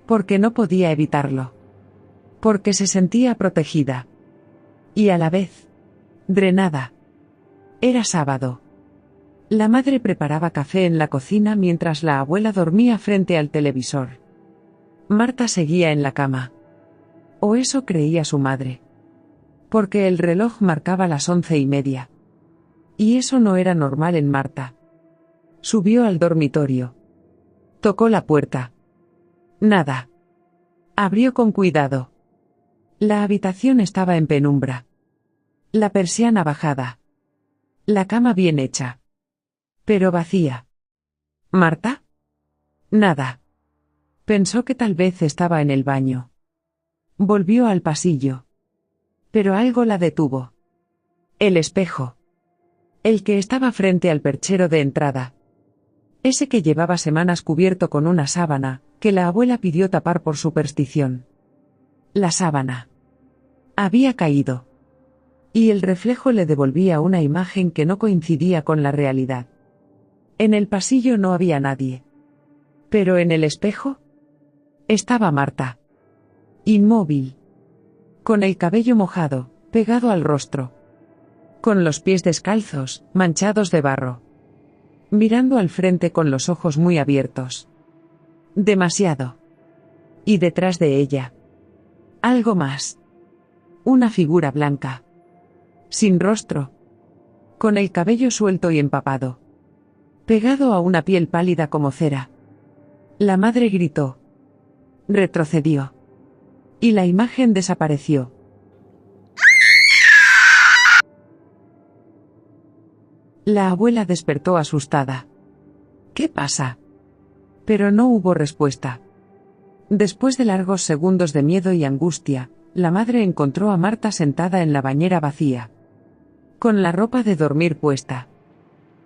Porque no podía evitarlo. Porque se sentía protegida. Y a la vez, drenada. Era sábado. La madre preparaba café en la cocina mientras la abuela dormía frente al televisor. Marta seguía en la cama. O eso creía su madre. Porque el reloj marcaba las 11:30. Y eso no era normal en Marta. Subió al dormitorio. Tocó la puerta. Nada. Abrió con cuidado. La habitación estaba en penumbra. La persiana bajada. La cama bien hecha. Pero vacía. ¿Marta? Nada. Pensó que tal vez estaba en el baño. Volvió al pasillo. Pero algo la detuvo. El espejo. El que estaba frente al perchero de entrada. Ese que llevaba semanas cubierto con una sábana, que la abuela pidió tapar por superstición. La sábana. Había caído. Y el reflejo le devolvía una imagen que no coincidía con la realidad. En el pasillo no había nadie. Pero en el espejo estaba Marta. Inmóvil. Con el cabello mojado, pegado al rostro. con los pies descalzos, manchados de barro. Mirando al frente con los ojos muy abiertos. Demasiado. Y detrás de ella. Algo más. Una figura blanca. Sin rostro. Con el cabello suelto y empapado. Pegado a una piel pálida como cera. La madre gritó. Retrocedió. Y la imagen desapareció. La abuela despertó asustada. ¿Qué pasa? Pero no hubo respuesta. Después de largos segundos de miedo y angustia, la madre encontró a Marta sentada en la bañera vacía. Con la ropa de dormir puesta.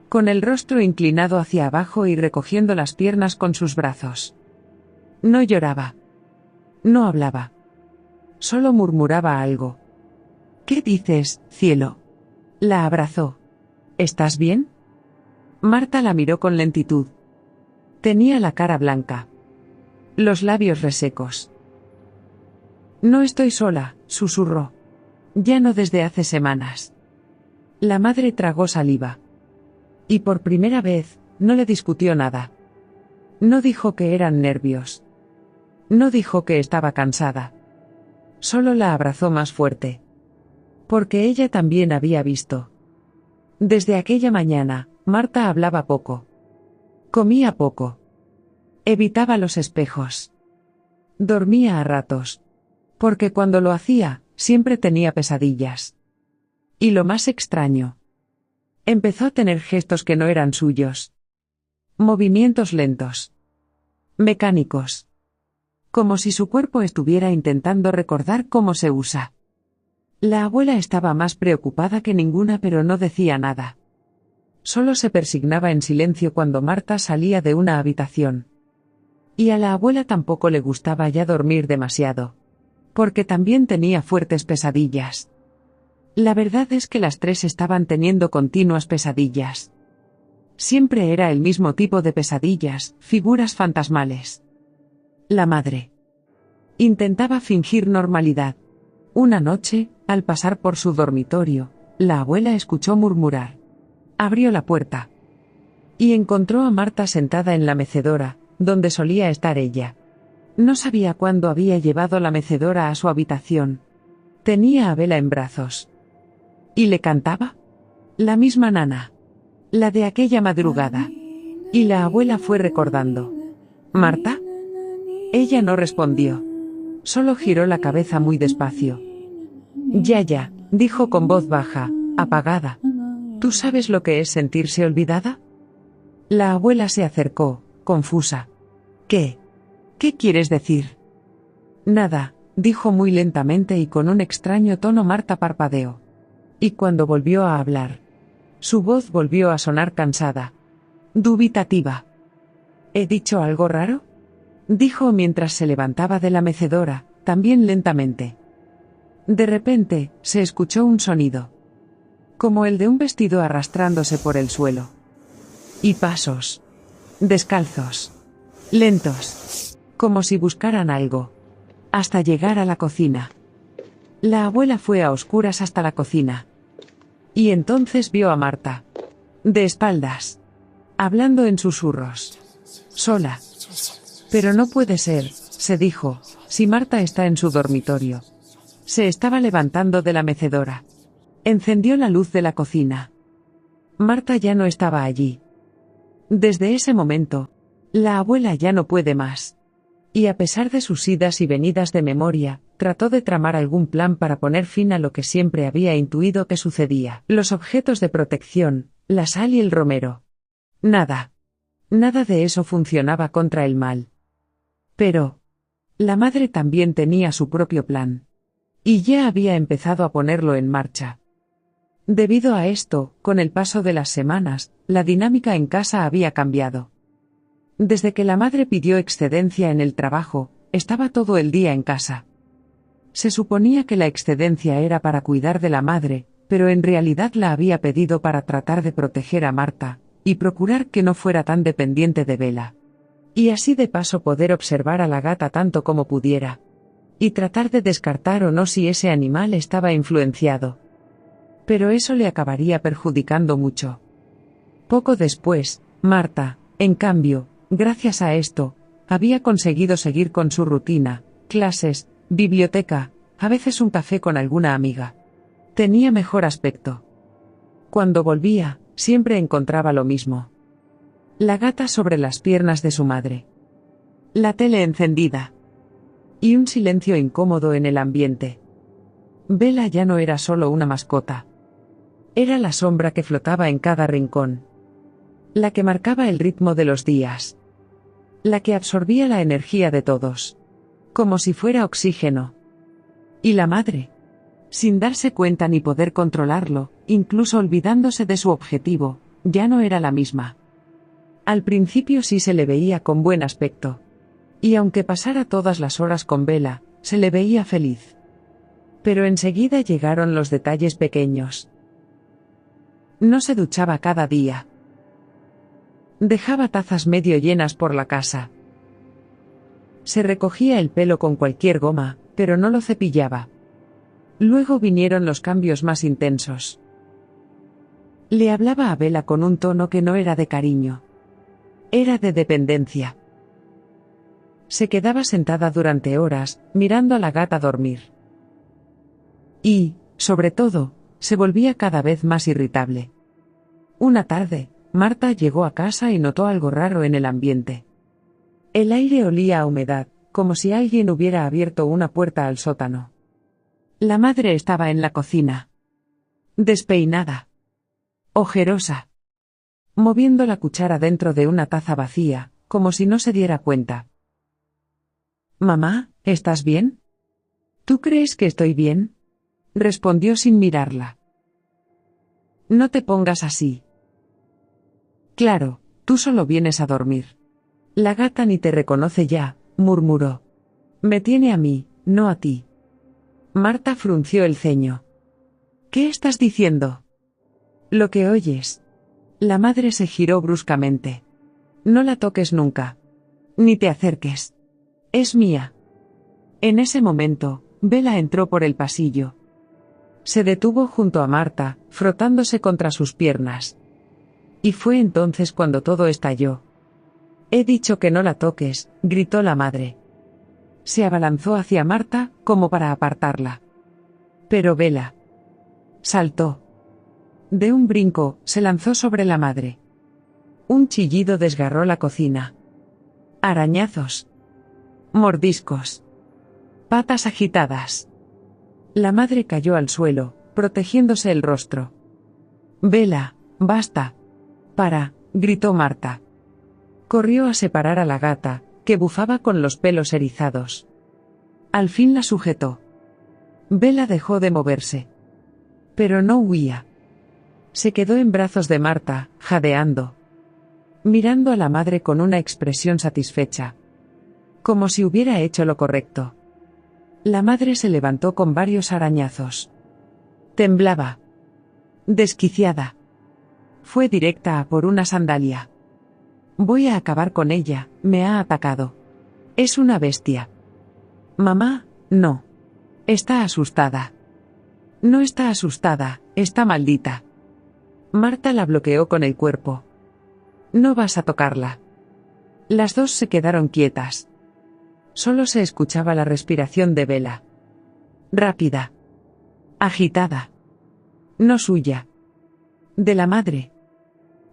Con el rostro inclinado hacia abajo y recogiendo las piernas con sus brazos. No lloraba. No hablaba. Solo murmuraba algo. ¿Qué dices, cielo? La abrazó. ¿Estás bien? Marta la miró con lentitud. Tenía la cara blanca. Los labios resecos. No estoy sola, susurró. Ya no desde hace semanas. La madre tragó saliva. Y por primera vez, no le discutió nada. No dijo que eran nervios. No dijo que estaba cansada. Solo la abrazó más fuerte. Porque ella también había visto. Desde aquella mañana, Marta hablaba poco. Comía poco. Evitaba los espejos. Dormía a ratos. Porque cuando lo hacía, siempre tenía pesadillas. Y lo más extraño. Empezó a tener gestos que no eran suyos. Movimientos lentos. Mecánicos. Como si su cuerpo estuviera intentando recordar cómo se usa. La abuela estaba más preocupada que ninguna, pero no decía nada. Solo se persignaba en silencio cuando Marta salía de una habitación. Y a la abuela tampoco le gustaba ya dormir demasiado. Porque también tenía fuertes pesadillas. La verdad es que las tres estaban teniendo continuas pesadillas. Siempre era el mismo tipo de pesadillas, figuras fantasmales. La madre intentaba fingir normalidad. Una noche, al pasar por su dormitorio, la abuela escuchó murmurar. Abrió la puerta. Y encontró a Marta sentada en la mecedora, donde solía estar ella. No sabía cuándo había llevado la mecedora a su habitación. Tenía a Bela en brazos. ¿Y le cantaba? La misma nana. La de aquella madrugada. Y la abuela fue recordando. ¿Marta? Ella no respondió. Solo giró la cabeza muy despacio. Ya, dijo con voz baja, apagada. ¿Tú sabes lo que es sentirse olvidada? La abuela se acercó, confusa. ¿Qué? ¿Qué quieres decir? Nada, dijo muy lentamente y con un extraño tono. Marta parpadeó. Y cuando volvió a hablar, su voz volvió a sonar cansada. Dubitativa. ¿He dicho algo raro? Dijo mientras se levantaba de la mecedora, también lentamente. De repente, se escuchó un sonido. Como el de un vestido arrastrándose por el suelo. Y pasos. Descalzos. Lentos. Como si buscaran algo. Hasta llegar a la cocina. La abuela fue a oscuras hasta la cocina. Y entonces vio a Marta. De espaldas. Hablando en susurros. Sola. Pero no puede ser, se dijo, si Marta está en su dormitorio. Se estaba levantando de la mecedora. Encendió la luz de la cocina. Marta ya no estaba allí. Desde ese momento, la abuela ya no puede más. Y a pesar de sus idas y venidas de memoria, trató de tramar algún plan para poner fin a lo que siempre había intuido que sucedía. Los objetos de protección, la sal y el romero. Nada. Nada de eso funcionaba contra el mal. Pero la madre también tenía su propio plan. Y ya había empezado a ponerlo en marcha. Debido a esto, con el paso de las semanas, la dinámica en casa había cambiado. Desde que la madre pidió excedencia en el trabajo, estaba todo el día en casa. Se suponía que la excedencia era para cuidar de la madre, pero en realidad la había pedido para tratar de proteger a Marta, y procurar que no fuera tan dependiente de Bela. Y así de paso poder observar a la gata tanto como pudiera. Y tratar de descartar o no si ese animal estaba influenciado. Pero eso le acabaría perjudicando mucho. Poco después, Marta, en cambio, gracias a esto, había conseguido seguir con su rutina, clases, biblioteca, a veces un café con alguna amiga. Tenía mejor aspecto. Cuando volvía, siempre encontraba lo mismo. La gata sobre las piernas de su madre. La tele encendida. Y un silencio incómodo en el ambiente. Bella ya no era solo una mascota. Era la sombra que flotaba en cada rincón. La que marcaba el ritmo de los días. La que absorbía la energía de todos. Como si fuera oxígeno. Y la madre. Sin darse cuenta ni poder controlarlo, incluso olvidándose de su objetivo, ya no era la misma. Al principio sí se le veía con buen aspecto. Y aunque pasara todas las horas con Bella, se le veía feliz. Pero enseguida llegaron los detalles pequeños. No se duchaba cada día. Dejaba tazas medio llenas por la casa. Se recogía el pelo con cualquier goma, pero no lo cepillaba. Luego vinieron los cambios más intensos. Le hablaba a Bella con un tono que no era de cariño. Era de dependencia. Se quedaba sentada durante horas, mirando a la gata dormir. Y, sobre todo, se volvía cada vez más irritable. Una tarde, Marta llegó a casa y notó algo raro en el ambiente. El aire olía a humedad, como si alguien hubiera abierto una puerta al sótano. La madre estaba en la cocina. Despeinada. Ojerosa. Moviendo la cuchara dentro de una taza vacía, como si no se diera cuenta. «Mamá, ¿estás bien?» «¿Tú crees que estoy bien?» respondió sin mirarla. «No te pongas así. Claro, tú solo vienes a dormir. La gata ni te reconoce ya», murmuró. «Me tiene a mí, no a ti». Marta frunció el ceño. «¿Qué estás diciendo?» «Lo que oyes». La madre se giró bruscamente. «No la toques nunca. Ni te acerques. Es mía». En ese momento, Bella entró por el pasillo. Se detuvo junto a Marta, frotándose contra sus piernas. Y fue entonces cuando todo estalló. «He dicho que no la toques», gritó la madre. Se abalanzó hacia Marta, como para apartarla. Pero Bella saltó. De un brinco, se lanzó sobre la madre. Un chillido desgarró la cocina. Arañazos. Mordiscos. Patas agitadas. La madre cayó al suelo, protegiéndose el rostro. «Bella, basta. Para», gritó Marta. Corrió a separar a la gata, que bufaba con los pelos erizados. Al fin la sujetó. Bella dejó de moverse. Pero no huía. Se quedó en brazos de Marta, jadeando. Mirando a la madre con una expresión satisfecha. Como si hubiera hecho lo correcto. La madre se levantó con varios arañazos. Temblaba. Desquiciada. Fue directa a por una sandalia. «Voy a acabar con ella, me ha atacado. Es una bestia». «Mamá, no. Está asustada». «No está asustada, está maldita». Marta la bloqueó con el cuerpo. «No vas a tocarla». Las dos se quedaron quietas. Solo se escuchaba la respiración de Bella. Rápida. Agitada. No suya. De la madre.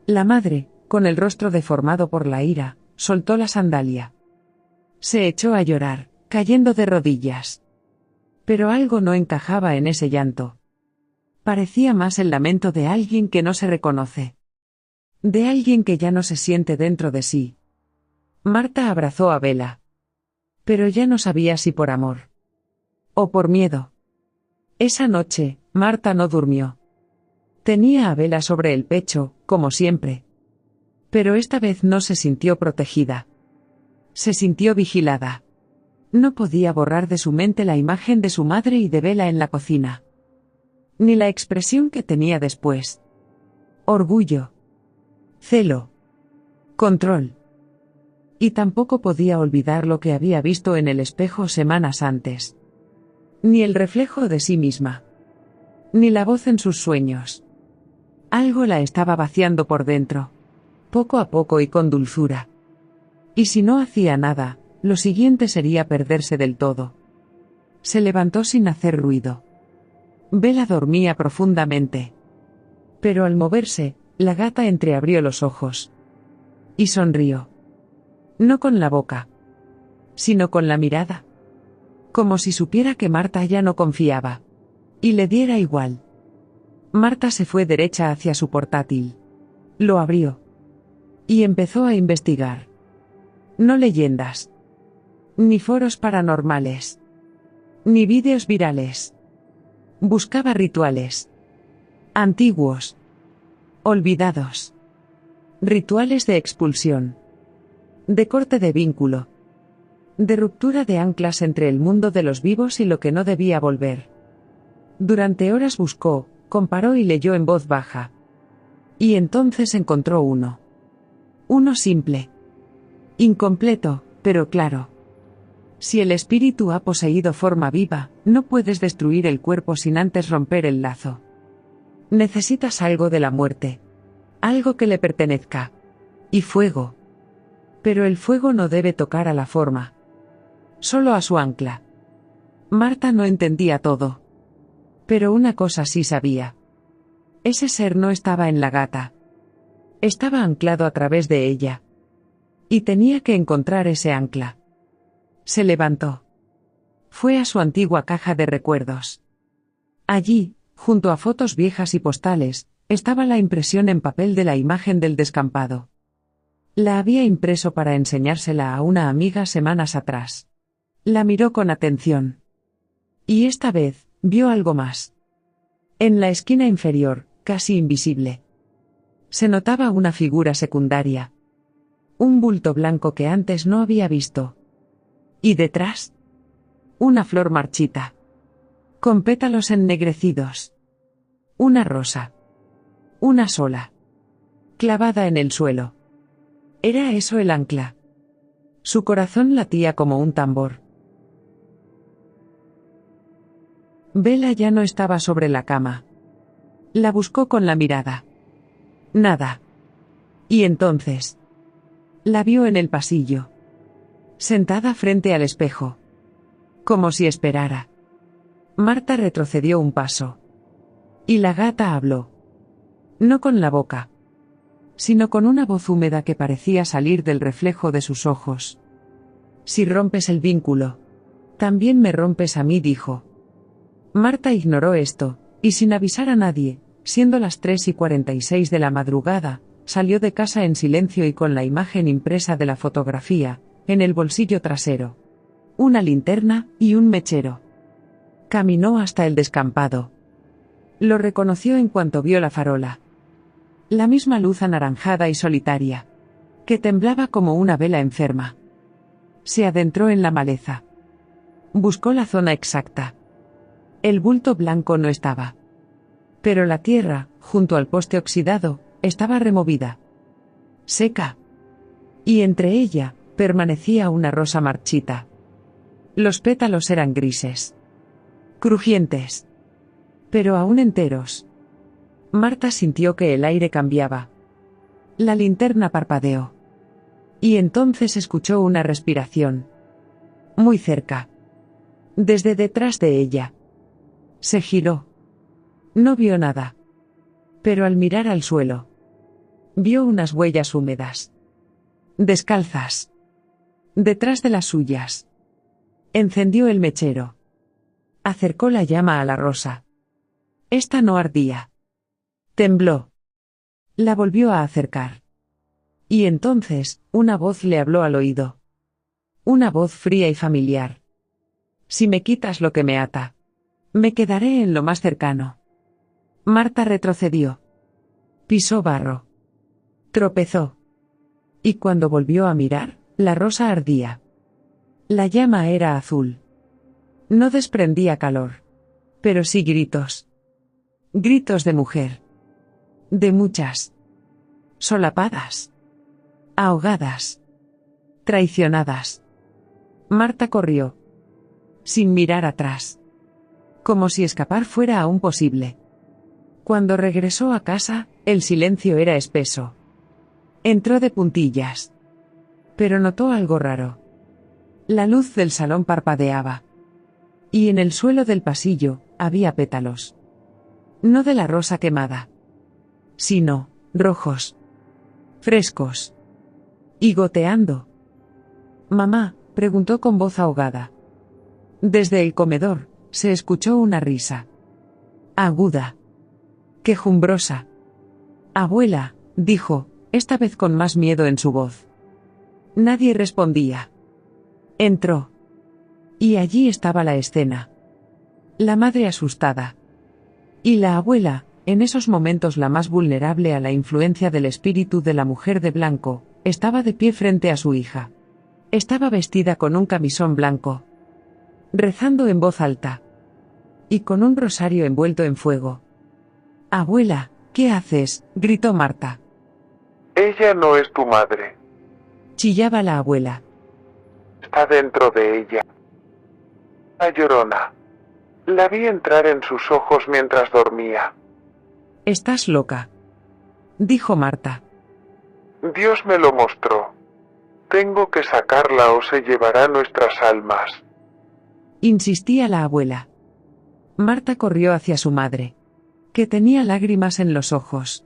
La madre, con el rostro deformado por la ira, soltó la sandalia. Se echó a llorar, cayendo de rodillas. Pero algo no encajaba en ese llanto. Parecía más el lamento de alguien que no se reconoce. De alguien que ya no se siente dentro de sí. Marta abrazó a Bella. Pero ya no sabía si por amor. O por miedo. Esa noche, Marta no durmió. Tenía a Bella sobre el pecho, como siempre. Pero esta vez no se sintió protegida. Se sintió vigilada. No podía borrar de su mente la imagen de su madre y de Bella en la cocina. Ni la expresión que tenía después. Orgullo. Celo. Control. Y tampoco podía olvidar lo que había visto en el espejo semanas antes. Ni el reflejo de sí misma. ni la voz en sus sueños. Algo la estaba vaciando por dentro, poco a poco y con dulzura. Y si no hacía nada, lo siguiente sería perderse del todo. Se levantó sin hacer ruido. Bella dormía profundamente. Pero al moverse, la gata entreabrió los ojos. Y sonrió. No con la boca, sino con la mirada. Como si supiera que Marta ya no confiaba. Y le diera igual. Marta se fue derecha hacia su portátil. Lo abrió. Y empezó a investigar. No leyendas. Ni foros paranormales. Ni vídeos virales. Buscaba rituales. Antiguos. Olvidados. Rituales de expulsión. De corte de vínculo. De ruptura de anclas entre el mundo de los vivos y lo que no debía volver. Durante horas buscó, comparó y leyó en voz baja. Y entonces encontró uno. Uno simple. Incompleto, pero claro. Si el espíritu ha poseído forma viva, no puedes destruir el cuerpo sin antes romper el lazo. Necesitas algo de la muerte. Algo que le pertenezca. Y fuego. Pero el fuego no debe tocar a la forma. Solo a su ancla. Marta no entendía todo. Pero una cosa sí sabía. Ese ser no estaba en la gata. Estaba anclado a través de ella. Y tenía que encontrar ese ancla. Se levantó. Fue a su antigua caja de recuerdos. Allí, junto a fotos viejas y postales, estaba la impresión en papel de la imagen del descampado. La había impreso para enseñársela a una amiga semanas atrás. La miró con atención. Y esta vez, vio algo más. En la esquina inferior, casi invisible, se notaba una figura secundaria. Un bulto blanco que antes no había visto. Y detrás, una flor marchita. Con pétalos ennegrecidos. Una rosa. Una sola. Clavada en el suelo. ¿Era eso el ancla? Su corazón latía como un tambor. Bella ya no estaba sobre la cama. La buscó con la mirada. Nada. Y entonces, la vio en el pasillo. Sentada frente al espejo. Como si esperara. Marta retrocedió un paso. Y la gata habló. No con la boca, sino con una voz húmeda que parecía salir del reflejo de sus ojos. Si rompes el vínculo, también me rompes a mí, dijo. Marta ignoró esto, y sin avisar a nadie, siendo las 3:46 de la madrugada, salió de casa en silencio y con la imagen impresa de la fotografía, en el bolsillo trasero. Una linterna y un mechero. Caminó hasta el descampado. Lo reconoció en cuanto vio la farola. La misma luz anaranjada y solitaria, que temblaba como una vela enferma. Se adentró en la maleza. Buscó la zona exacta. El bulto blanco no estaba. Pero la tierra, junto al poste oxidado, estaba removida. Seca. Y entre ella, permanecía una rosa marchita. Los pétalos eran grises. Crujientes. Pero aún enteros. Marta sintió que el aire cambiaba. La linterna parpadeó. Y entonces escuchó una respiración. Muy cerca. Desde detrás de ella. Se giró. No vio nada. Pero al mirar al suelo, vio unas huellas húmedas. Descalzas. Detrás de las suyas. Encendió el mechero. Acercó la llama a la rosa. Esta no ardía. Tembló. La volvió a acercar. Y entonces, una voz le habló al oído. Una voz fría y familiar. Si me quitas lo que me ata, me quedaré en lo más cercano. Marta retrocedió. Pisó barro. Tropezó. Y cuando volvió a mirar, la rosa ardía. La llama era azul. No desprendía calor. Pero sí gritos. Gritos de mujer. De muchas. Solapadas. Ahogadas. Traicionadas. Marta corrió. Sin mirar atrás. como si escapar fuera aún posible. Cuando regresó a casa, el silencio era espeso. Entró de puntillas. Pero notó algo raro. La luz del salón parpadeaba. Y en el suelo del pasillo, había pétalos. No de la rosa quemada. Sino, rojos. Frescos. Y goteando. «Mamá», preguntó con voz ahogada. Desde el comedor, se escuchó una risa. Aguda. Quejumbrosa. «Abuela», dijo, esta vez con más miedo en su voz. Nadie respondía. Entró. Y allí estaba la escena. La madre asustada. Y la abuela, en esos momentos la más vulnerable a la influencia del espíritu de la mujer de blanco, estaba de pie frente a su hija. Estaba vestida con un camisón blanco. Rezando en voz alta. Y con un rosario envuelto en fuego. «Abuela, ¿qué haces?», gritó Marta. Ella no es tu madre. Chillaba la abuela. Está dentro de ella. La Llorona. La vi entrar en sus ojos mientras dormía. «Estás loca», dijo Marta. Dios me lo mostró. Tengo que sacarla o se llevará nuestras almas. Insistía la abuela. Marta corrió hacia su madre, que tenía lágrimas en los ojos.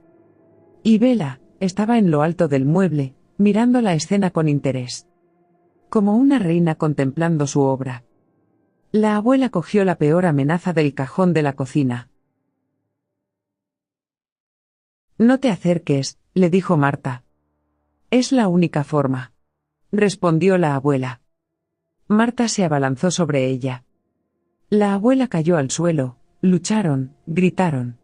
Y Bela estaba en lo alto del mueble, mirando la escena con interés. Como una reina contemplando su obra. La abuela cogió la peor amenaza del cajón de la cocina. «No te acerques», le dijo Marta. «Es la única forma», respondió la abuela. Marta se abalanzó sobre ella. La abuela cayó al suelo, lucharon, gritaron.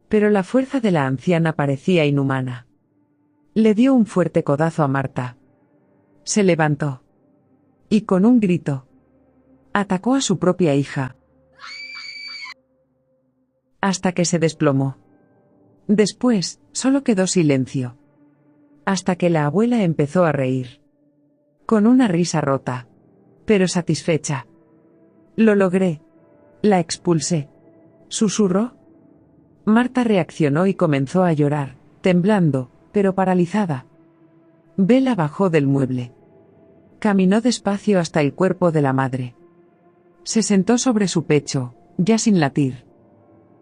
Pero la fuerza de la anciana parecía inhumana. Le dio un fuerte codazo a Marta. Se levantó. Y con un grito, atacó a su propia hija. Hasta que se desplomó. Después, solo quedó silencio. Hasta que la abuela empezó a reír. Con una risa rota. Pero satisfecha. «Lo logré. La expulsé», susurró. Marta reaccionó y comenzó a llorar, temblando, pero paralizada. Bela bajó del mueble. Caminó despacio hasta el cuerpo de la madre. Se sentó sobre su pecho, ya sin latir.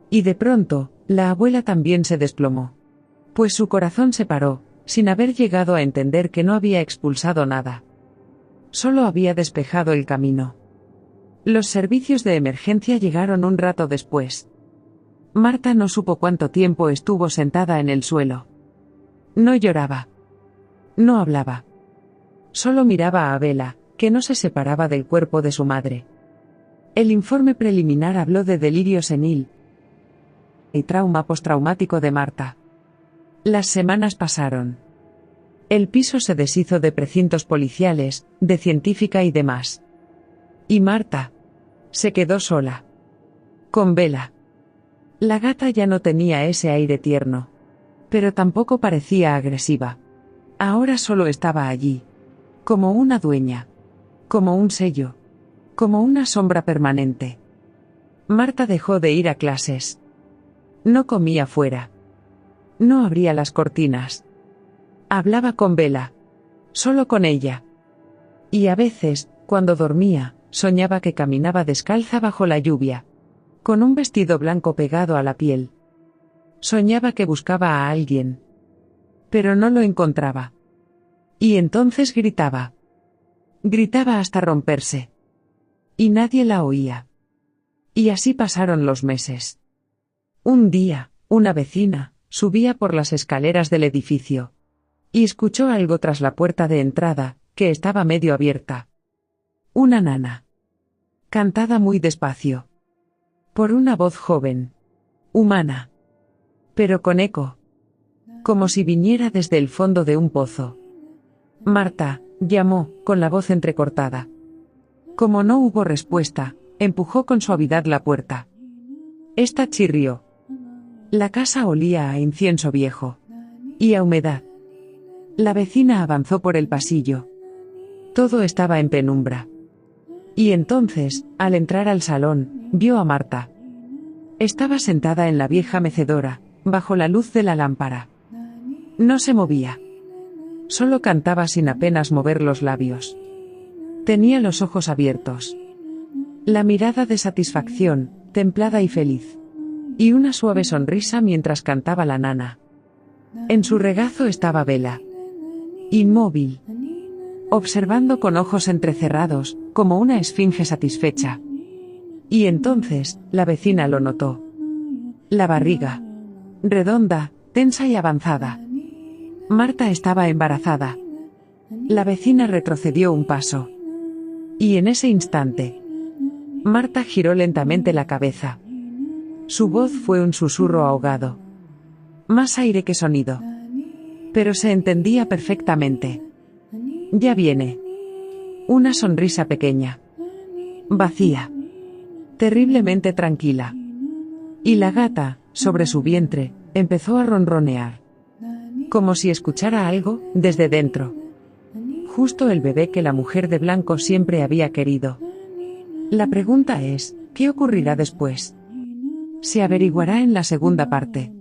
Y de pronto, la abuela también se desplomó. Pues su corazón se paró, sin haber llegado a entender que no había expulsado nada. Solo había despejado el camino. Los servicios de emergencia llegaron un rato después. Marta no supo cuánto tiempo estuvo sentada en el suelo. No lloraba. No hablaba. Solo miraba a Bela, que no se separaba del cuerpo de su madre. El informe preliminar habló de delirio senil y trauma postraumático de Marta. Las semanas pasaron. El piso se deshizo de precintos policiales, de científica y demás. Y Marta se quedó sola. Con Bela. La gata ya no tenía ese aire tierno. Pero tampoco parecía agresiva. Ahora solo estaba allí. Como una dueña. Como un sello. Como una sombra permanente. Marta dejó de ir a clases. No comía fuera. No abría las cortinas. Hablaba con Bela. Solo con ella. Y a veces, cuando dormía, soñaba que caminaba descalza bajo la lluvia. Con un vestido blanco pegado a la piel. Soñaba que buscaba a alguien. Pero no lo encontraba. Y entonces gritaba. Gritaba hasta romperse. Y nadie la oía. Y así pasaron los meses. Un día, una vecina subía por las escaleras del edificio. Y escuchó algo tras la puerta de entrada, que estaba medio abierta. Una nana. Cantada muy despacio. Por una voz joven. Humana. Pero con eco. Como si viniera desde el fondo de un pozo. Marta, llamó, con la voz entrecortada. Como no hubo respuesta, empujó con suavidad la puerta. Esta chirrió. La casa olía a incienso viejo. Y a humedad. La vecina avanzó por el pasillo. Todo estaba en penumbra. Y entonces, al entrar al salón, vio a Marta. Estaba sentada en la vieja mecedora, bajo la luz de la lámpara. No se movía. Solo cantaba sin apenas mover los labios. Tenía los ojos abiertos. La mirada de satisfacción, templada y feliz. Y una suave sonrisa mientras cantaba la nana. En su regazo estaba Bella. Inmóvil. Observando con ojos entrecerrados, como una esfinge satisfecha. Y entonces, la vecina lo notó. La barriga. Redonda, tensa y avanzada. Marta estaba embarazada. La vecina retrocedió un paso. Y en ese instante, Marta giró lentamente la cabeza. Su voz fue un susurro ahogado. Más aire que sonido. Pero se entendía perfectamente. Ya viene. Una sonrisa pequeña. Vacía. Terriblemente tranquila. Y la gata, sobre su vientre, empezó a ronronear. Como si escuchara algo, desde dentro. Justo el bebé que la mujer de blanco siempre había querido. La pregunta es, ¿qué ocurrirá después? Se averiguará en la segunda parte.